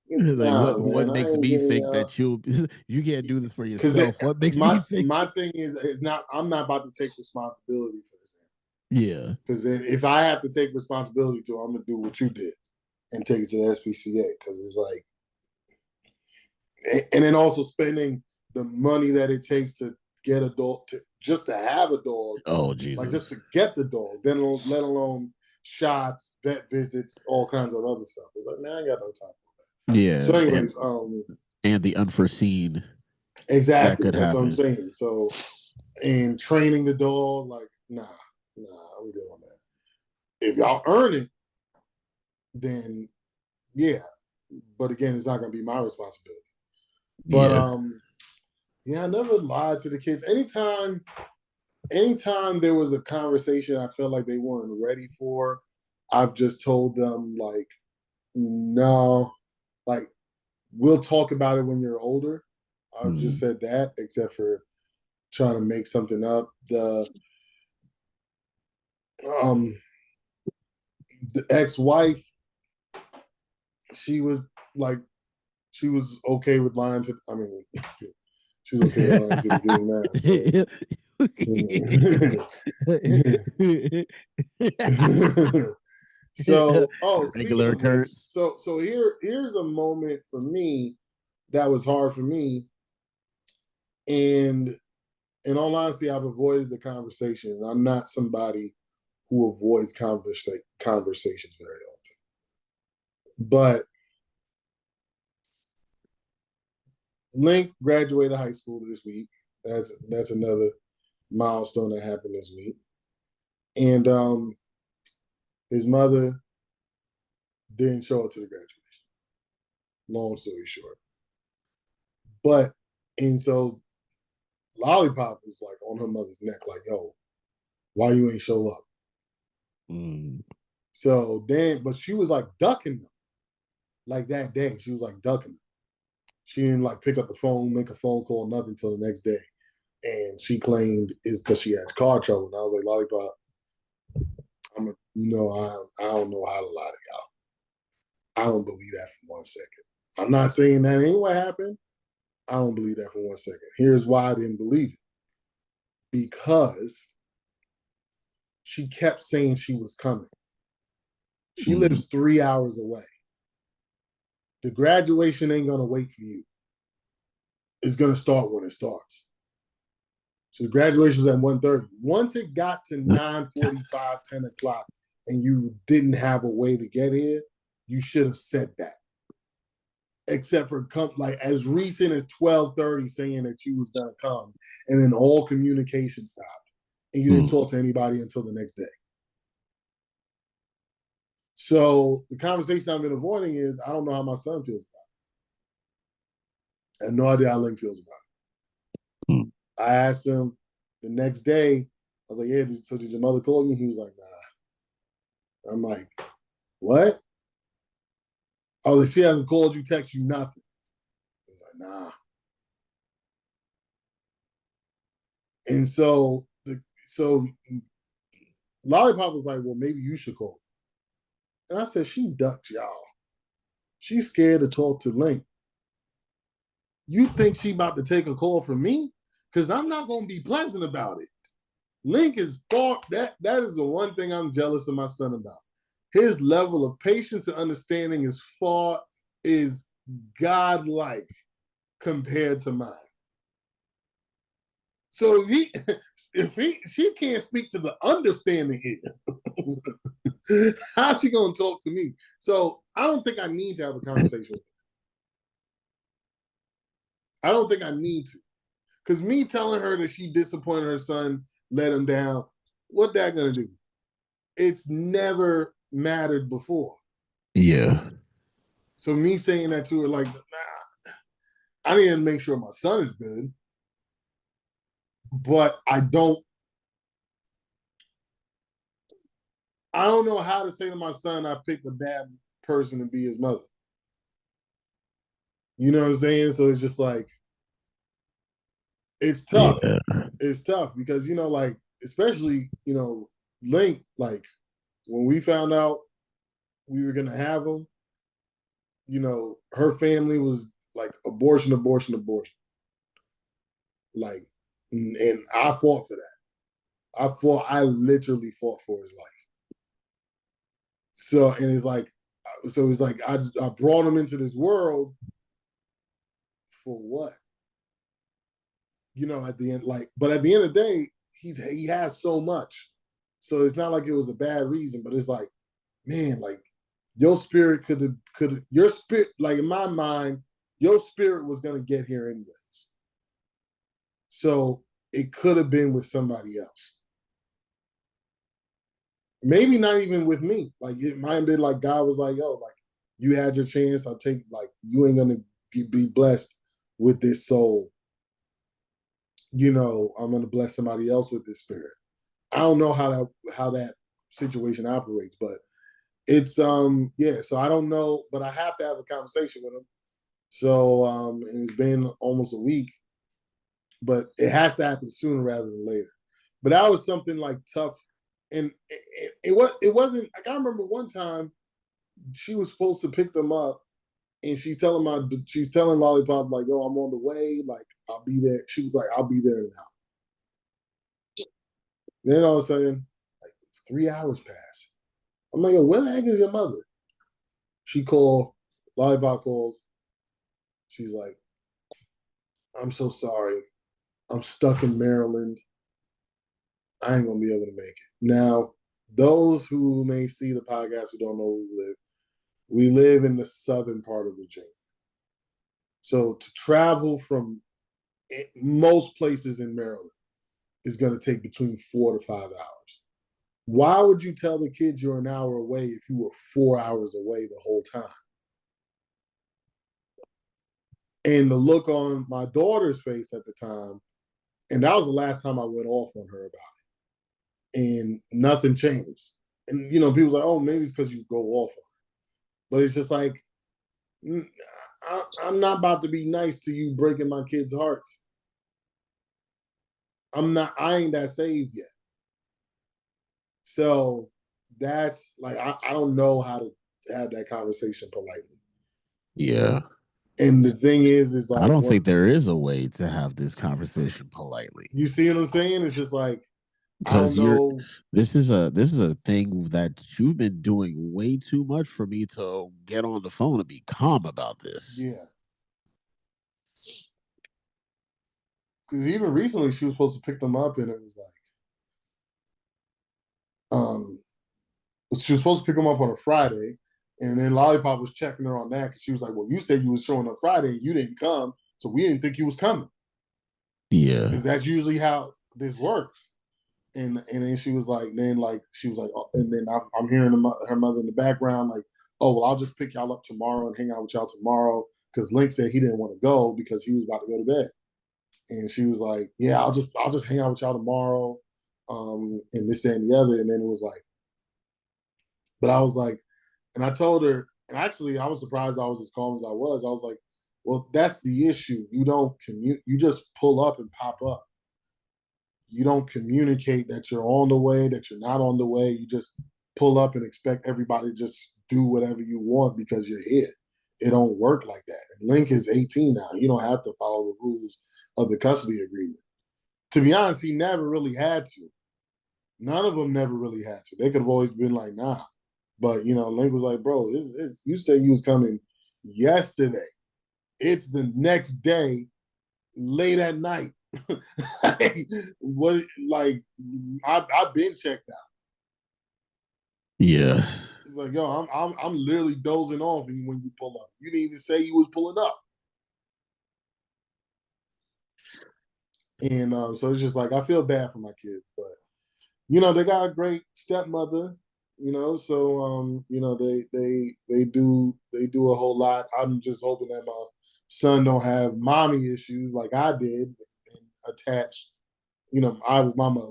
Like Nah, what man. I makes ain't me getting think y'all. that you can't do this for Because yourself? What makes me think my thing is not. I'm not about to take responsibility for this. yeah. Because then if I have to take responsibility to, I'm gonna do what you did and take it to the SPCA. Because it's like, and then also spending the money that it takes to get a dog to just to have a dog, Oh like just Jesus. to get the dog, then let alone shots, vet visits, all kinds of other stuff. It's like, man, I ain't got no time. Yeah. So, And anyways, the unforeseen that exactly. could That's what I'm happen. saying. So, and training the dog, like, I'm good on that. If y'all earn it, then yeah. But again, it's not gonna be my responsibility. But Yeah. yeah, I never lied to the kids. Anytime there was a conversation I felt like they weren't ready for, I've just told them like, no, like we'll talk about it when you're older. I've just Mm. said that, except for trying to make something up. Um the ex-wife, she was like she was okay with lying to I mean she's okay with lying to the game now. So so, speaking Regular of which, occurrence. so here's a moment for me that was hard for me, and in all honesty, I've avoided the conversation. I'm not somebody who avoids conversations very often. But Link graduated high school this week. That's another milestone that happened this week. And his mother didn't show up to the graduation. Long story short. But and so Lollipop was like on her mother's neck, like, yo, why you ain't show up? So then, but she was like ducking them. Like that day, she was like ducking them. She didn't like pick up the phone, make a phone call, nothing until the next day. And she claimed it's because she had car trouble. And I was like, Lollipop, I don't know how to lie to y'all. I don't believe that for 1 second. I'm not saying that ain't what happened. I don't believe that for 1 second. Here's why I didn't believe it. Because she kept saying she was coming. She lives 3 hours away. The graduation ain't gonna wait for you. It's gonna start when it starts. So the graduation was at 1:30. Once it got to 9:45, 10 o'clock, and you didn't have a way to get here, you should have said that. Except for like as recent as 12:30 saying that you was gonna come, and then all communication stopped. And you didn't talk to anybody until the next day. So the conversation I've been avoiding is I don't know how my son feels about it. I have no idea how Link feels about it. I asked him the next day, I was like, yeah, so did your mother call you? He was like, nah. I'm like, what? Oh, she hasn't called you, text you, nothing. He was like, nah. And so Lollipop was like, well, maybe you should call. And I said, she ducked y'all. She's scared to talk to Link. You think she about to take a call from me? Because I'm not going to be pleasant about it. Link is far, that is the one thing I'm jealous of my son about. His level of patience and understanding is godlike compared to mine. So she can't speak to the understanding here. How's she gonna talk to me? So I don't think I need to have a conversation with her. I don't think I need to. Because me telling her that she disappointed her son, let him down, what that gonna do? It's never mattered before. Yeah. So me saying that to her, like, nah, I need to make sure my son is good. But I don't know how to say to my son, I picked a bad person to be his mother. You know what I'm saying? So it's just like, it's tough. Yeah. It's tough because, like, especially, Link, like, when we found out we were going to have him, her family was like abortion. Like, and I fought for that. I literally fought for his life. So, and it's like I brought him into this world for what? At the end, but at the end of the day, he has so much. So it's not like it was a bad reason, but it's like, man, like your spirit your spirit, like in my mind, your spirit was gonna get here anyways. So it could have been with somebody else. Maybe not even with me. Like it might have been like God was like, yo, like you had your chance. I'll take, like, you ain't gonna be blessed with this soul. I'm gonna bless somebody else with this spirit. I don't know how that situation operates, but it's yeah. So I don't know, but I have to have a conversation with him. So and it's been almost a week, but it has to happen sooner rather than later. But that was something like tough, and it wasn't. Like, I remember one time she was supposed to pick them up, and she's telling Lollipop, like, yo, I'm on the way, like I'll be there. She was like, I'll be there now. Then all of a sudden, like 3 hours pass. I'm like, where the heck is your mother? She called, Lollipop calls. She's like, I'm so sorry. I'm stuck in Maryland. I ain't gonna be able to make it. Now, those who may see the podcast who don't know where we live, We live in the southern part of Virginia. So to travel from most places in Maryland is going to take between 4 to 5 hours. Why would you tell the kids you're an hour away if you were 4 hours away the whole time? And the look on my daughter's face at the time, and that was the last time I went off on her about it. And nothing changed. And, people like, oh, maybe it's because you go off on her. But it's just like, I'm not about to be nice to you breaking my kids' hearts. I ain't that saved yet. So that's like, I don't know how to have that conversation politely. Yeah. And the thing is like, I don't think there is a way to have this conversation politely. You see what I'm saying? It's just like, because this is a thing that you've been doing way too much for me to get on the phone and be calm about this. Yeah. Because even recently she was supposed to pick them up and it was like, she was supposed to pick them up on a Friday, and then Lollipop was checking her on that because she was like, well, you said you was showing up Friday and you didn't come, so we didn't think you was coming. Yeah. Because that's usually how this works. And then she was like, oh, and then I'm hearing her mother in the background like, oh, well, I'll just pick y'all up tomorrow and hang out with y'all tomorrow because Link said he didn't want to go because he was about to go to bed. And she was like, yeah, I'll just hang out with y'all tomorrow, and this, that, and the other. And then it was like, but I was like, and I told her, and actually I was surprised I was as calm as I was. I was like, well, that's the issue. You don't you just pull up and pop up. You don't communicate that you're on the way, that you're not on the way. You just pull up and expect everybody to just do whatever you want because you're here. It don't work like that. And Link is 18 now. You don't have to follow the rules of the custody agreement. To be honest, he never really had to. None of them never really had to. They could have always been like, nah. But, Link was like, bro, you said you was coming yesterday. It's the next day, late at night. I've been checked out. Yeah. It's like, yo, I'm literally dozing off when you pull up. You didn't even say you was pulling up. And so it's just like, I feel bad for my kids, but they got a great stepmother, so they do a whole lot. I'm just hoping that my son don't have mommy issues like I did and attached. Our mother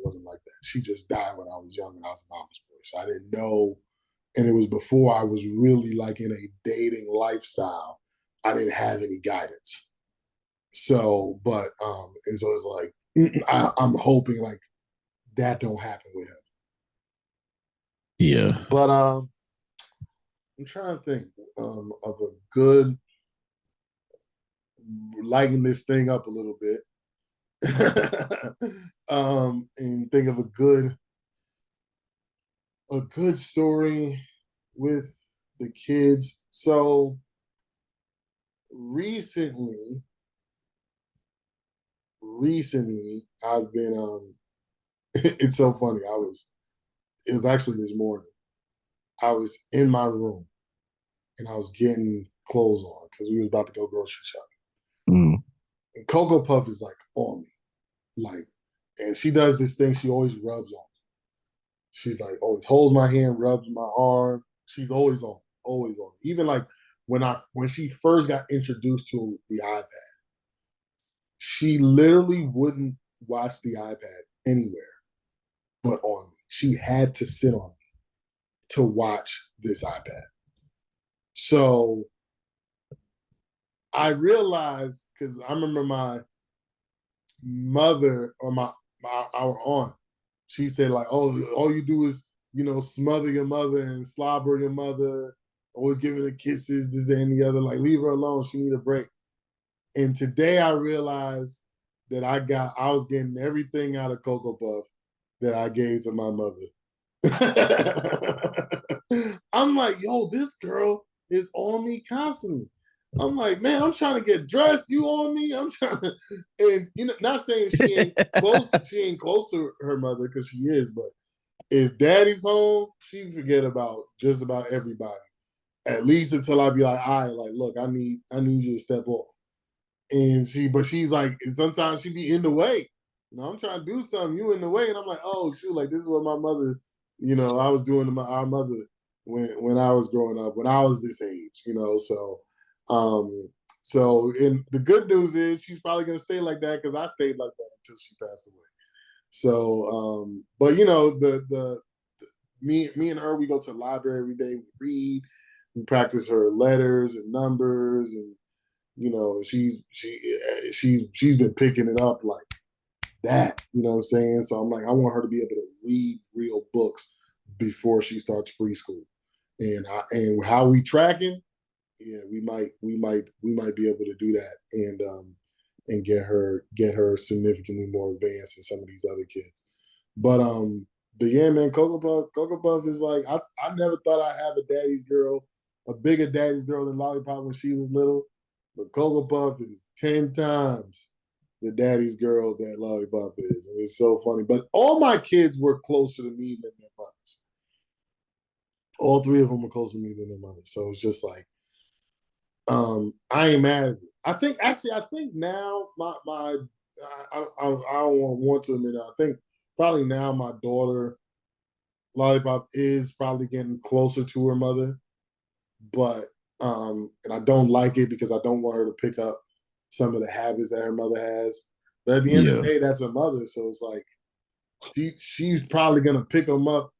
wasn't like that. She just died when I was young and I was a mama's boy. So I didn't know. And it was before I was really like in a dating lifestyle. I didn't have any guidance. So, but, and so it's like, I'm hoping like that don't happen with him. Yeah. But I'm trying to think of a good, lighten this thing up a little bit. And think of a good story with the kids. So recently I've been it's so funny. It was actually this morning. I was in my room and I was getting clothes on because we was about to go grocery shopping. Mm. And Cocoa Puff is like on me. And she does this thing she always rubs on. She's like always holds my hand, rubs my arm. She's always on, always on. Even like when she first got introduced to the iPad, she literally wouldn't watch the iPad anywhere but on me. She had to sit on me to watch this iPad. So I realized, because I remember my mother or our aunt, she said like, oh, all you do is, smother your mother and slobber your mother, always giving her kisses, this and the other. Like, leave her alone. She need a break. And today I realized that I was getting everything out of Cocoa Puff that I gave to my mother. I'm like, yo, this girl is on me constantly. I'm like, man, I'm trying to get dressed. You on me? I'm trying to, and not saying she ain't close. She ain't close to her mother because she is. But if daddy's home, she forget about just about everybody. at least until I be like, all right, like, look, I need you to step off. And she's like, sometimes she be in the way. I'm trying to do something, you in the way, and I'm like, oh shoot, like this is what my mother, I was doing to our mother when I was growing up, when I was this age, um, and the good news is she's probably gonna stay like that because I stayed like that until she passed away. So, but the me and her, we go to the library every day, we read, we practice her letters and numbers, and she's been picking it up like that. You know what I'm saying? So I'm like, I want her to be able to read real books before she starts preschool. And how we tracking? Yeah, we might be able to do that and get her significantly more advanced than some of these other kids. But yeah, man, Cocoa Puff is like I never thought I'd have a bigger daddy's girl than Lollipop when she was little. But Cocoa Puff is 10 times the daddy's girl that Lollipop is. And it's so funny. But all my kids were closer to me than their mothers. All three of them were closer to me than their mothers. So it's just like, I ain't mad at it. I think now I don't want to admit it. I think probably now my daughter Lollipop is probably getting closer to her mother, but and I don't like it because I don't want her to pick up some of the habits that her mother has. But at the end of Yeah. the day, that's her mother, so it's like she's probably gonna pick them up.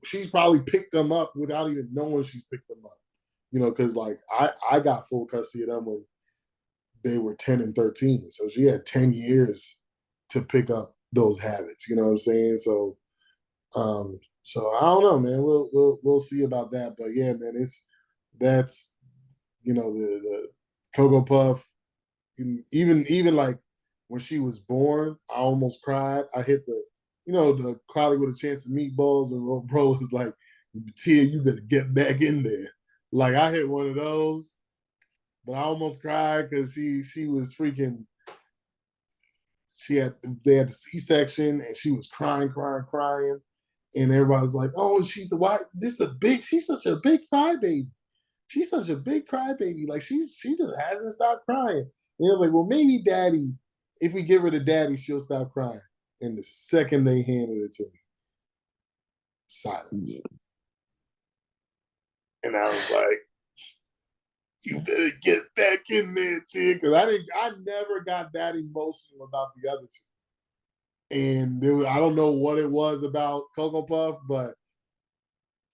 She's probably picked them up without even knowing she's picked them up. Because like I got full custody of them when they were 10 and 13, so she had 10 years to pick up those habits. You know what I'm saying? So I don't know, man. We'll see about that. But yeah, man, that's the Cocoa Puff. Even like when she was born, I almost cried. I hit the Cloudy with a Chance of Meatballs, and bro was like, "Tia, you better get back in there." Like I hit one of those, but I almost cried because she was freaking. They had the C-section, and she was crying, crying, crying, and everybody's like, "Oh, she's such a big crybaby. She's such a big crybaby. Like she just hasn't stopped crying." And I was like, "Well, maybe Daddy, if we give her to Daddy, she'll stop crying." And the second they handed it to me, silence, and I was like, "You better get back in there, Tia," because I never got that emotional about the other two. And I don't know what it was about Cocoa Puff, but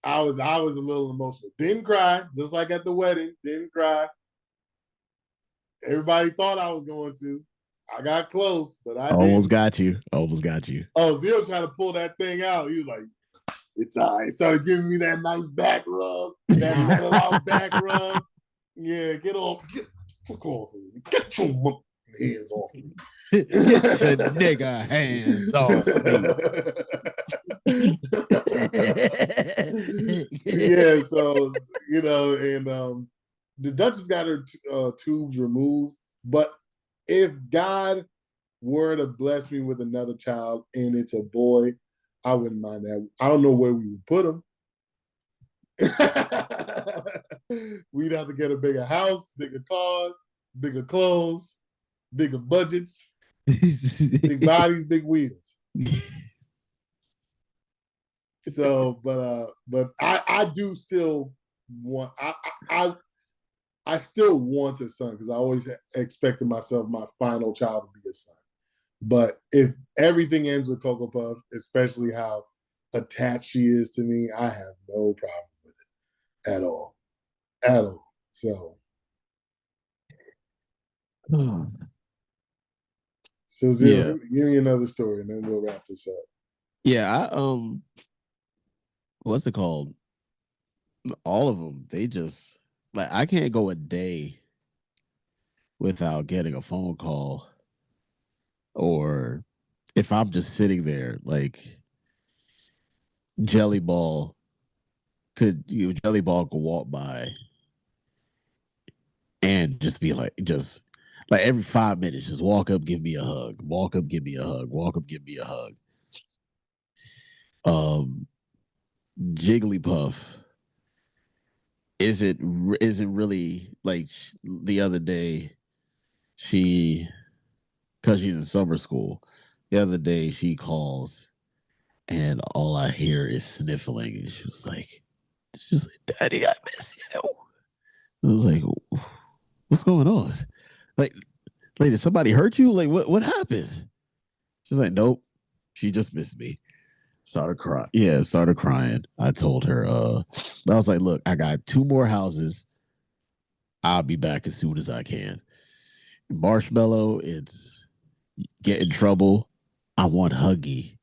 I was a little emotional. Didn't cry, just like at the wedding. Didn't cry. Everybody thought I was going to. I got close, but I Almost didn't. got you. Almost got you. Oh, Zio trying to pull that thing out. He was like, "It's all right." Started giving me that nice back rub, that metal out back rub. Yeah, get off. Fuck off of me. Get your hands off me. Get your nigga hands off me. Yeah, so and the Duchess got her tubes removed, but if God were to bless me with another child and it's a boy, I wouldn't mind that. I don't know where we would put him. We'd have to get a bigger house, bigger cars, bigger clothes, bigger budgets, big bodies, big wheels. So, but I do still want I still want a son because I always expected myself my final child to be a son. But if everything ends with Cocoa Puff, especially how attached she is to me, I have no problem with it at all, at all. So, Zero, Yeah. give me another story, and then we'll wrap this up. Yeah, what's it called? All of them, they just like I can't go a day without getting a phone call or if I'm just sitting there, like Jelly Ball could walk by and just be just like every 5 minutes, just walk up, give me a hug, walk up, give me a hug, walk up, give me a hug. Um, Jigglypuff. isn't really like the other day she because she's in summer school. The other day she calls and all I hear is sniffling. And she's like, Daddy, I miss you. I was like, what's going on? Like, did somebody hurt you? Like, what happened? She's like, nope. She just missed me. Started crying. Yeah, started crying. I told her, I was like, look, I got two more houses. I'll be back as soon as I can. Marshmallow, it's get in trouble. I want Huggy.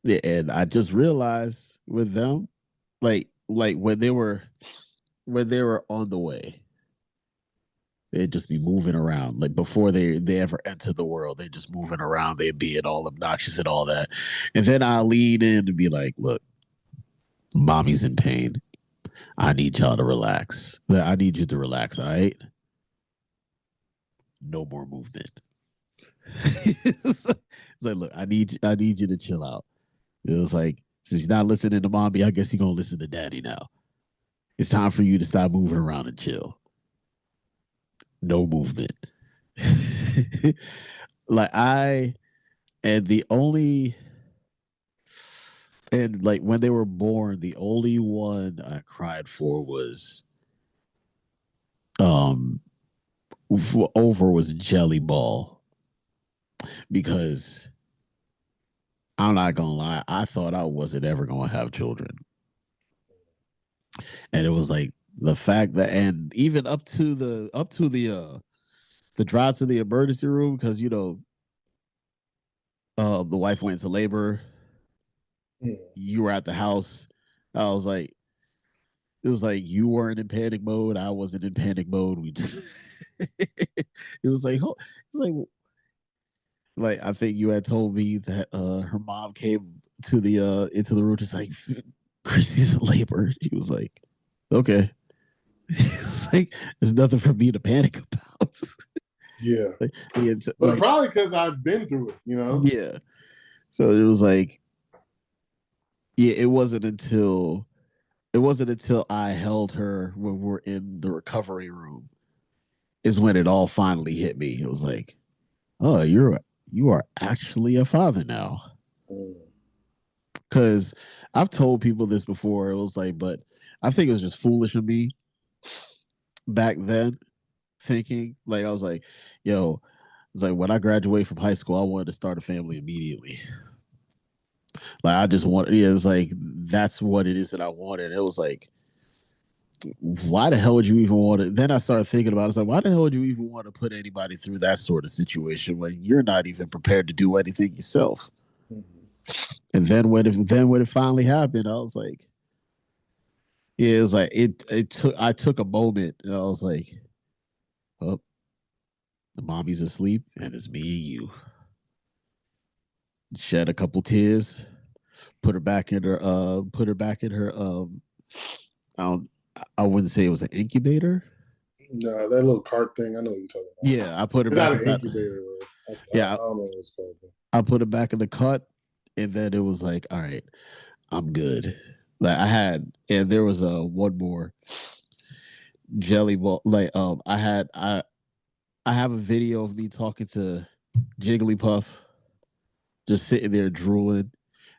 Yeah, and I just realized with them, like when they were on the way, they'd just be moving around. Like before they ever enter the world, they're just moving around. They'd be all obnoxious and all that. And then I lean in and be like, look, mommy's in pain. I need y'all to relax. I need you to relax, all right? No more movement. It's like, look, I need you to chill out. It was like, since you're not listening to mommy, I guess you're gonna listen to daddy now. It's time for you to stop moving around and chill. No movement. like I and the only and like when they were born, the only one I cried for was um over was Jelly Ball because I'm not gonna lie, I thought I wasn't ever gonna have children. And it was like the fact that and even up to the drive to the emergency room because the wife went into labor, Mm. you were at the house. I was like, it was like you weren't in panic mode. I wasn't in panic mode. We just it was like it's like I think you had told me that her mom came to the into the room just like Chrissy's in labor. She was like, okay. It's like there's nothing for me to panic about. Yeah, like, yeah, but probably because I've been through it, you know. yeah. So it was like yeah, it wasn't until I held her when we're in the recovery room is when it all finally hit me. It was like, oh, you are actually a father now. Mm. Because I've told people this before. It was like, but I think it was just foolish of me back then, thinking like I was like, yo, it's like when I graduated from high school, I wanted to start a family immediately. Like I just want, yeah, it's like that's what it is that I wanted. It was like, why the hell would you even want to? Then I started thinking about it. I was like, why the hell would you even want to put anybody through that sort of situation when you're not even prepared to do anything yourself? Mhm. And then when it finally happened, I was like, yeah, it was like it took I took a moment and I was like, oh, the mommy's asleep and it's me and you. Shed a couple tears, put her back in her I don't I wouldn't say it was an incubator. No, that little cart thing, I know what you're talking about. Yeah, I put her It's back not an inside. incubator, though. I Yeah, don't know what it's called. I put her back in the cart, and then it was like, all right, I'm good. Like I had, and there was a one more jelly ball. Like I have a video of me talking to Jigglypuff, just sitting there drooling,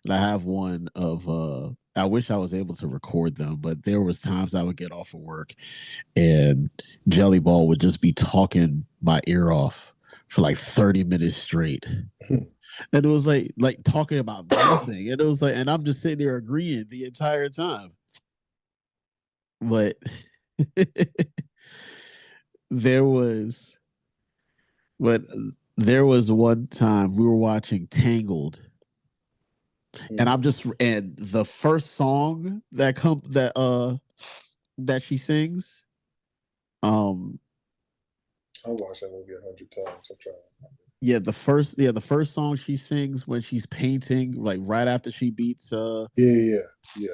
and I have one of I wish I was able to record them, but there was times I would get off of work and Jelly Ball would just be talking my ear off for like 30 minutes straight. And it was like talking about nothing. And it was like, and I'm just sitting there agreeing the entire time. But there was but there was one time we were watching Tangled and I'm Mm. just and the first song that she sings um I watched that movie 100 times. I'm trying. the first song she sings when she's painting like right after she beats Yeah, yeah, yeah.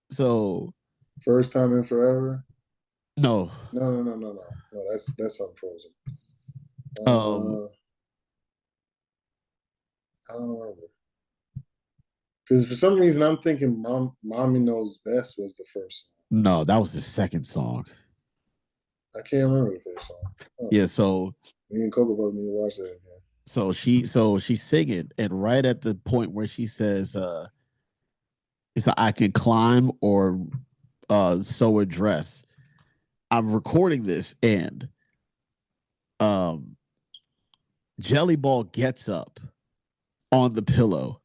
so First time in forever. no No, no, no, no, no. No, that's something frozen. um I don't remember. Because for some reason I'm thinking "Mommy Knows Best" was the first song. No, that was the second song. I can't remember the first song. Oh, Yeah, so me and Coco Puff need to watch that again. she's singing, and right at the point where she says, it's a, I can climb or sew a dress. I'm recording this, and um Jelly Ball gets up on the pillow.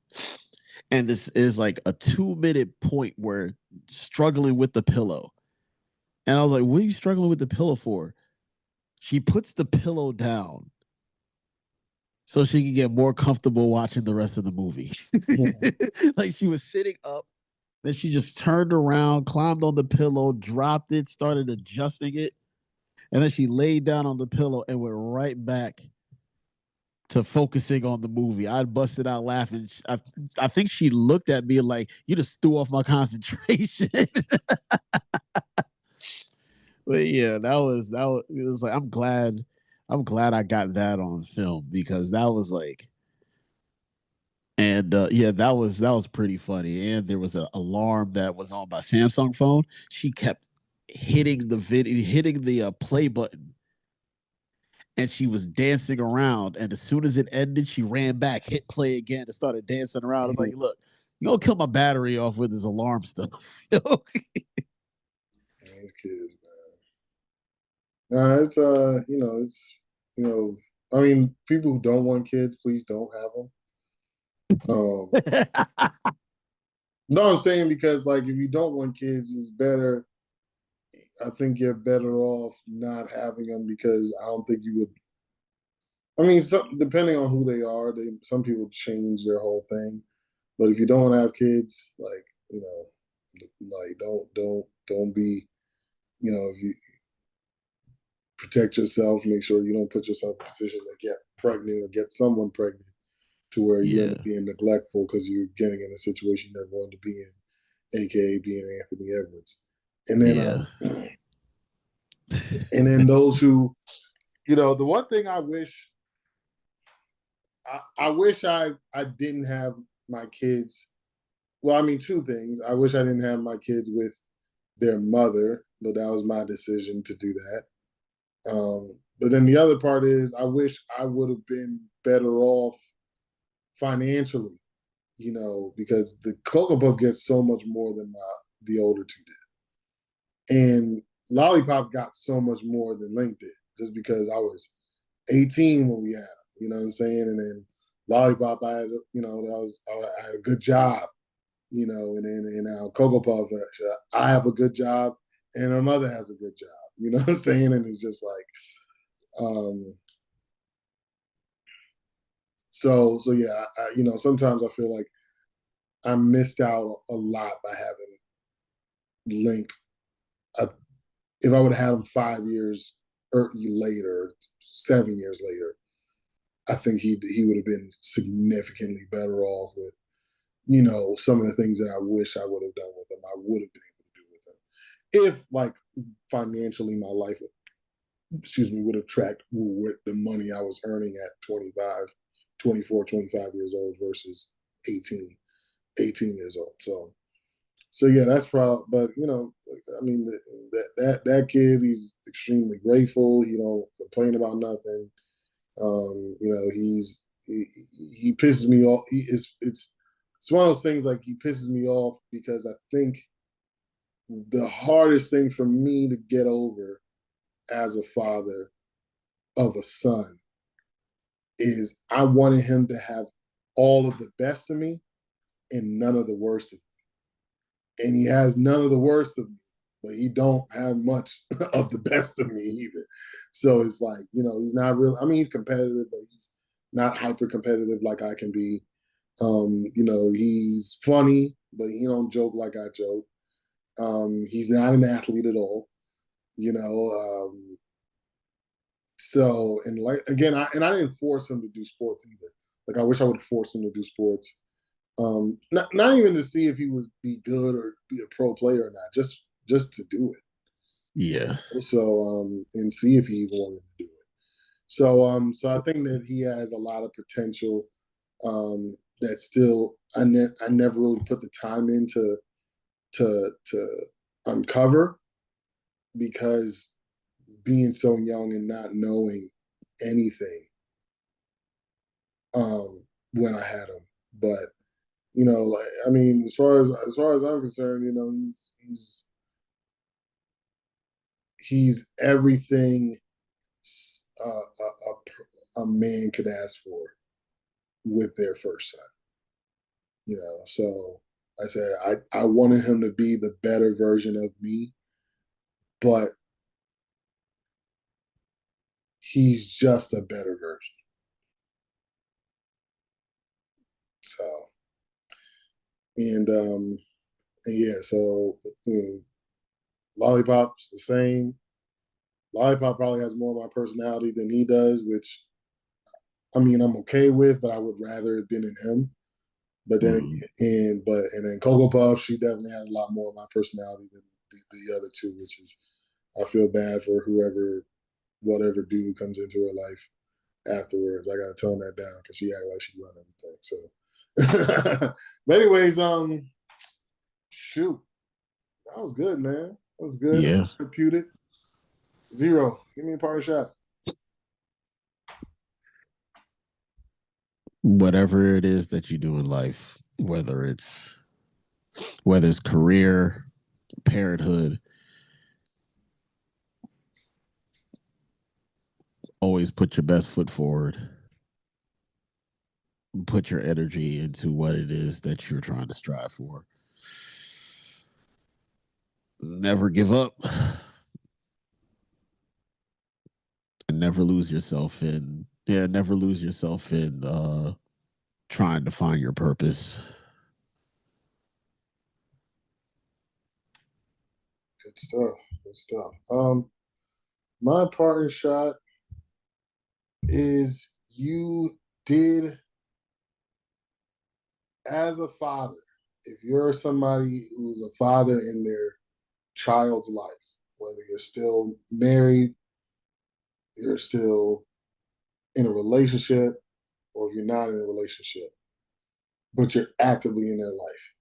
And this is like a 2 minute point where struggling with the pillow. And I was like, what are you struggling with the pillow for? She puts the pillow down so she can get more comfortable watching the rest of the movie. Like she was sitting up, then she just turned around, climbed on the pillow, dropped it, started adjusting it, and then she laid down on the pillow and went right back to focusing on the movie. I busted out laughing. I think she looked at me like, you just threw off my concentration. But yeah, that was it was like I'm glad I got that on film because that was like and yeah, that was pretty funny. And there was an alarm that was on my Samsung phone. She kept hitting the play button, and she was dancing around. And as soon as it ended, she ran back, hit play again, and started dancing around. I was like, look, you gonna kill my battery off with this alarm stuff. These kids, man. Nah, it's you know, I mean, people who don't want kids, please don't have them. No, I'm saying because like if you don't want kids, it's better. I think you're better off not having them because I don't think you would. I mean, depending on who they are, some people change their whole thing. But if you don't have kids, like like don't be, if you protect yourself, make sure you don't put yourself in a position to get pregnant or get someone pregnant to where you end Yeah, up being neglectful because you're getting in a situation you never wanted to be in, aka being Anthony Edwards. And then yeah, and then those who, the one thing I wish I wish I didn't have my kids. Well, I mean, two things. I wish I didn't have my kids with their mother, but that was my decision to do that. But then the other part is I wish I would have been better off financially, because the Cocoa Puff gets so much more than the older two did. And Lollipop got so much more than Link did, just because I was 18 when we had him, you know what I'm saying? And then Lollipop, I had, I had a good job, and then now Cocoa Puff, I have a good job and her mother has a good job, you know what I'm saying? And it's just like, so yeah, sometimes I feel like I missed out a lot by having Link. I, if I would have had him 5 years later, 7 years later, I think he would have been significantly better off with, some of the things that I wish I would have done with him. I would have been able to do with him if, like, financially, my life, would have tracked with the money I was earning at 25, 24, 25 years old versus 18, 18 years old. So yeah, that's probably. But I mean, that kid, he's extremely grateful. He don't complain about nothing. He pisses me off. It's one of those things like he pisses me off because I think the hardest thing for me to get over as a father of a son is I wanted him to have all of the best of me and none of the worst of me. And he has none of the worst of me, but he don't have much of the best of me either. So it's like, he's not real. I mean, he's competitive, but he's not hyper competitive like I can be. He's funny, but he don't joke like I joke. He's not an athlete at all, you know. So, and like again, I didn't force him to do sports either. Like I wish I would have forced him to do sports. Not even to see if he would be good or be a pro player or not, just to do yeah, it. So and see if he even wanted to do it. So I think that he has a lot of potential. That still I never really put the time into to uncover because being so young and not knowing anything when I had him. But like I mean, as far as I'm concerned, he's everything a man could ask for with their first son. So I said I wanted him to be the better version of me, but he's just a better version. So and yeah, so Lollipop's the same. Lollipop probably has more of my personality than he does, which I mean I'm okay with, but I would rather have been in him. But then Mm. and then Cocoa Puff, she definitely has a lot more of my personality than the other two, which is I feel bad for whatever dude comes into her life afterwards. I gotta tone that down because she act like she run everything. So, but anyways, shoot, that was good, man. That was good. That was Yeah. therapeutic. Zero, give me a party shot. Whatever it is that you do in life, whether it's career, parenthood, always put your best foot forward. Put your energy into what it is that you're trying to strive for. Never give up and never lose yourself in trying to find your purpose. Good stuff. Good stuff. My parting shot is you did as a father. If you're somebody who's a father in their child's life, whether you're still married, you're still in a relationship, or if you're not in a relationship, but you're actively in their life.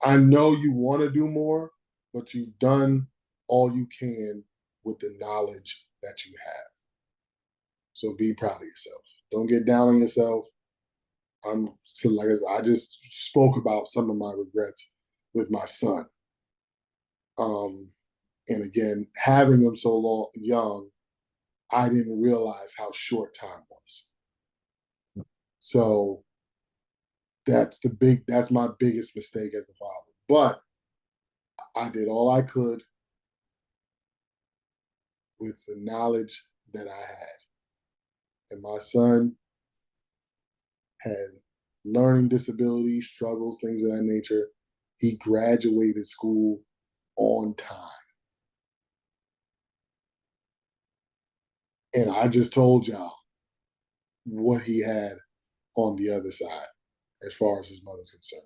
I know you want to do more, but you've done all you can with the knowledge that you have. So be proud of yourself. Don't get down on yourself. Like I just spoke about some of my regrets with my son. And again, having him so young, I didn't realize how short time was. So that's my biggest mistake as a father. But I did all I could with the knowledge that I had. And my son had learning disabilities, struggles, things of that nature. He graduated school on time. And I just told y'all what he had on the other side as far as his mother's concerned.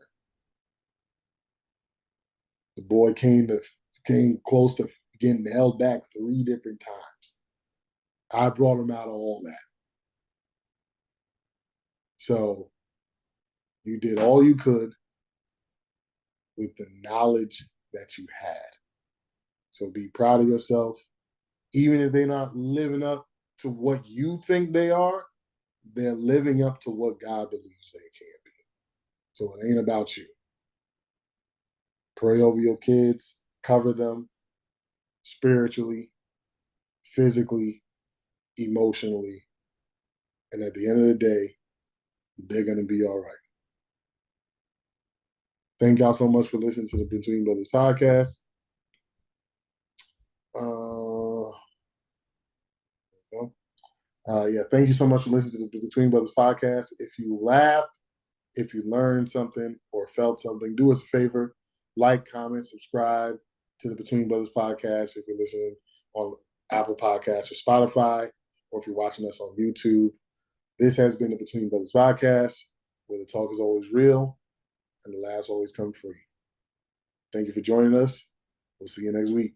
The boy came close to getting held back 3 different times. I brought him out of all that. So you did all you could with the knowledge that you had. So be proud of yourself. Even if they're not living up to what you think they are, they're living up to what God believes they can be. So it ain't about you. Pray over your kids, cover them spiritually, physically, emotionally. And at the end of the day, they're going to be all right. Thank y'all so much for listening to the Between Brothers podcast. Yeah, thank you so much for listening to the Between Brothers podcast. If you laughed, if you learned something or felt something, do us a favor, like, comment, subscribe to the Between Brothers podcast if you're listening on Apple Podcasts or Spotify, or if you're watching us on YouTube. This has been the Between Brothers podcast, where the talk is always real and the laughs always come free. Thank you for joining us. We'll see you next week.